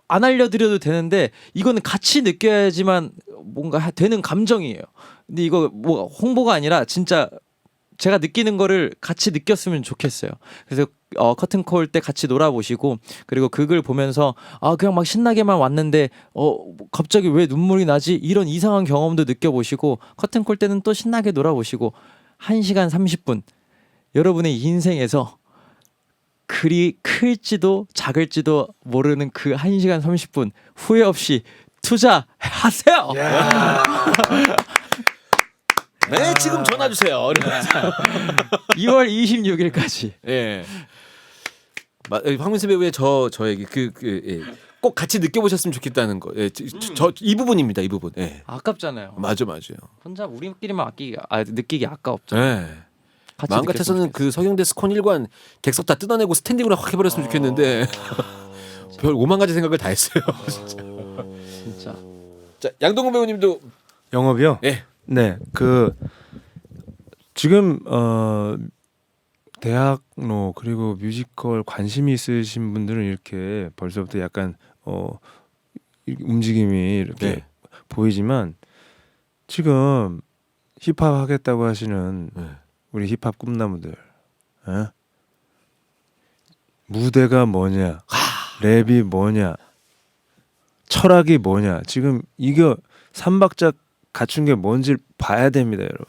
안 알려드려도 되는데 이거는 같이 느껴야지만 뭔가 되는 감정이에요. 근데 이거 뭐 홍보가 아니라 진짜 제가 느끼는 거를 같이 느꼈으면 좋겠어요. 그래서 커튼콜 때 같이 놀아보시고 그리고 그걸 보면서 그냥 막 신나게만 왔는데 갑자기 왜 눈물이 나지? 이런 이상한 경험도 느껴보시고 커튼콜 때는 또 신나게 놀아보시고 1시간 30분 여러분의 인생에서 글이 클지도 작을지도 모르는 그 1시간 30분 후회 없이 투자하세요. 네, 지금 전화 주세요. 2월 26일까지. 예. 황민수 배우의 저 얘기 꼭 같이 느껴보셨으면 좋겠다는 거. 예, 저 이 부분입니다. 이 부분. 예. 아깝잖아요. 맞아요. 혼자 우리끼리만 느끼기 아까웠죠. 예. 같이 마음 같아서는 그 서경대 스콘 1관 객석 다 뜯어내고 스탠딩으로 확 해버렸으면 좋겠는데 별 5만 가지 생각을 다 했어요. 진짜. 자, 양동근 배우님도 영업이요? 예. 네, 그 지금 대학로 그리고 뮤지컬 관심이 있으신 분들은 이렇게 벌써부터 약간 움직임이 이렇게 네. 보이지만 지금 힙합 하겠다고 하시는 네. 우리 힙합 꿈나무들, 에? 무대가 뭐냐, 랩이 뭐냐, 철학이 뭐냐, 지금 이거 3박자 갖춘 게 뭔지 봐야 됩니다, 여러분.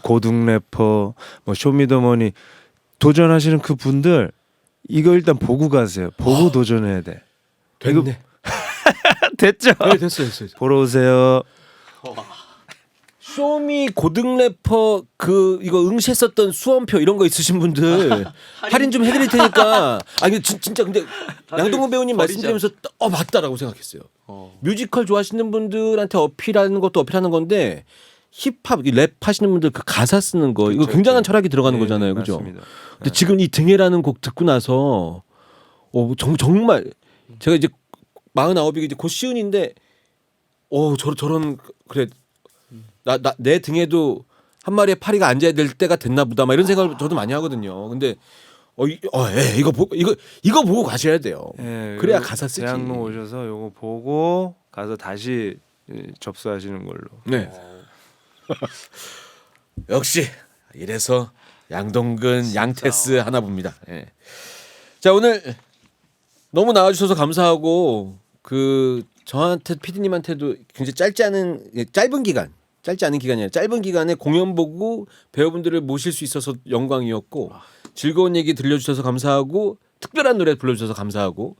고등 래퍼, 뭐 쇼미더머니 도전하시는 그 분들 이거 일단 보고 가세요. 보고 도전해야 돼. 됐네. 됐죠? 네, 됐어요. 보러 오세요. 쇼미 고등 래퍼 이거 응시했었던 수험표 이런 거 있으신 분들 할인 좀 해드릴 테니까. 아니 진짜 근데 양동근 배우님 말씀드리면서 맞다라고 생각했어요. 뮤지컬 좋아하시는 분들한테 어필하는 것도 어필하는 건데 힙합 랩 하시는 분들 그 가사 쓰는 거 이거 굉장한 철학이 들어가는 거잖아요, 그죠? 맞습니다. 근데 지금 이 등해라는 곡 듣고 나서 정말 제가 이제 49이 이제 곧 시운인데 저런 그래 내 등에도 한 마리의 파리가 앉아야 될 때가 됐나 보다 막 이런 생각을 저도 많이 하거든요. 근데 이거 보고 가셔야 돼요. 예, 그래야 요 가사 쓰지. 대학로 오셔서 요거 보고 가서 다시 접수하시는 걸로. 네. 역시 이래서 양동근 양테스 하나 봅니다. 예. 자, 오늘 너무 나와주셔서 감사하고 저한테 피디님한테도 굉장히 짧지 않은 기간이 아니라 짧은 기간에 공연 보고 배우분들을 모실 수 있어서 영광이었고 즐거운 얘기 들려주셔서 감사하고 특별한 노래 불러주셔서 감사하고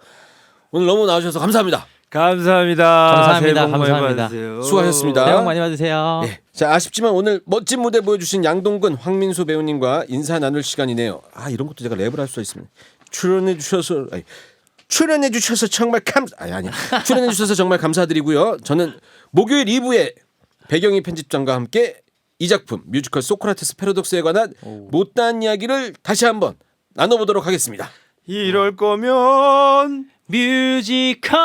오늘 너무 나와주셔서 감사합니다. 감사합니다. 감사합니다. 새해 복 많이 감사합니다. 받으세요. 수고하셨습니다. 새해 복 많이 받으세요. 예. 자, 아쉽지만 오늘 멋진 무대 보여주신 양동근, 황민수 배우님과 인사 나눌 시간이네요. 이런 것도 제가 랩을 할 수 있으면 출연해 주셔서 정말 출연해 주셔서 정말 감사드리고요. 저는 목요일 2부에 배경희 편집장과 함께 이 작품 뮤지컬 소크라테스 패러독스에 관한 못다한 이야기를 다시 한번 나눠보도록 하겠습니다. 이럴 거면 뮤지컬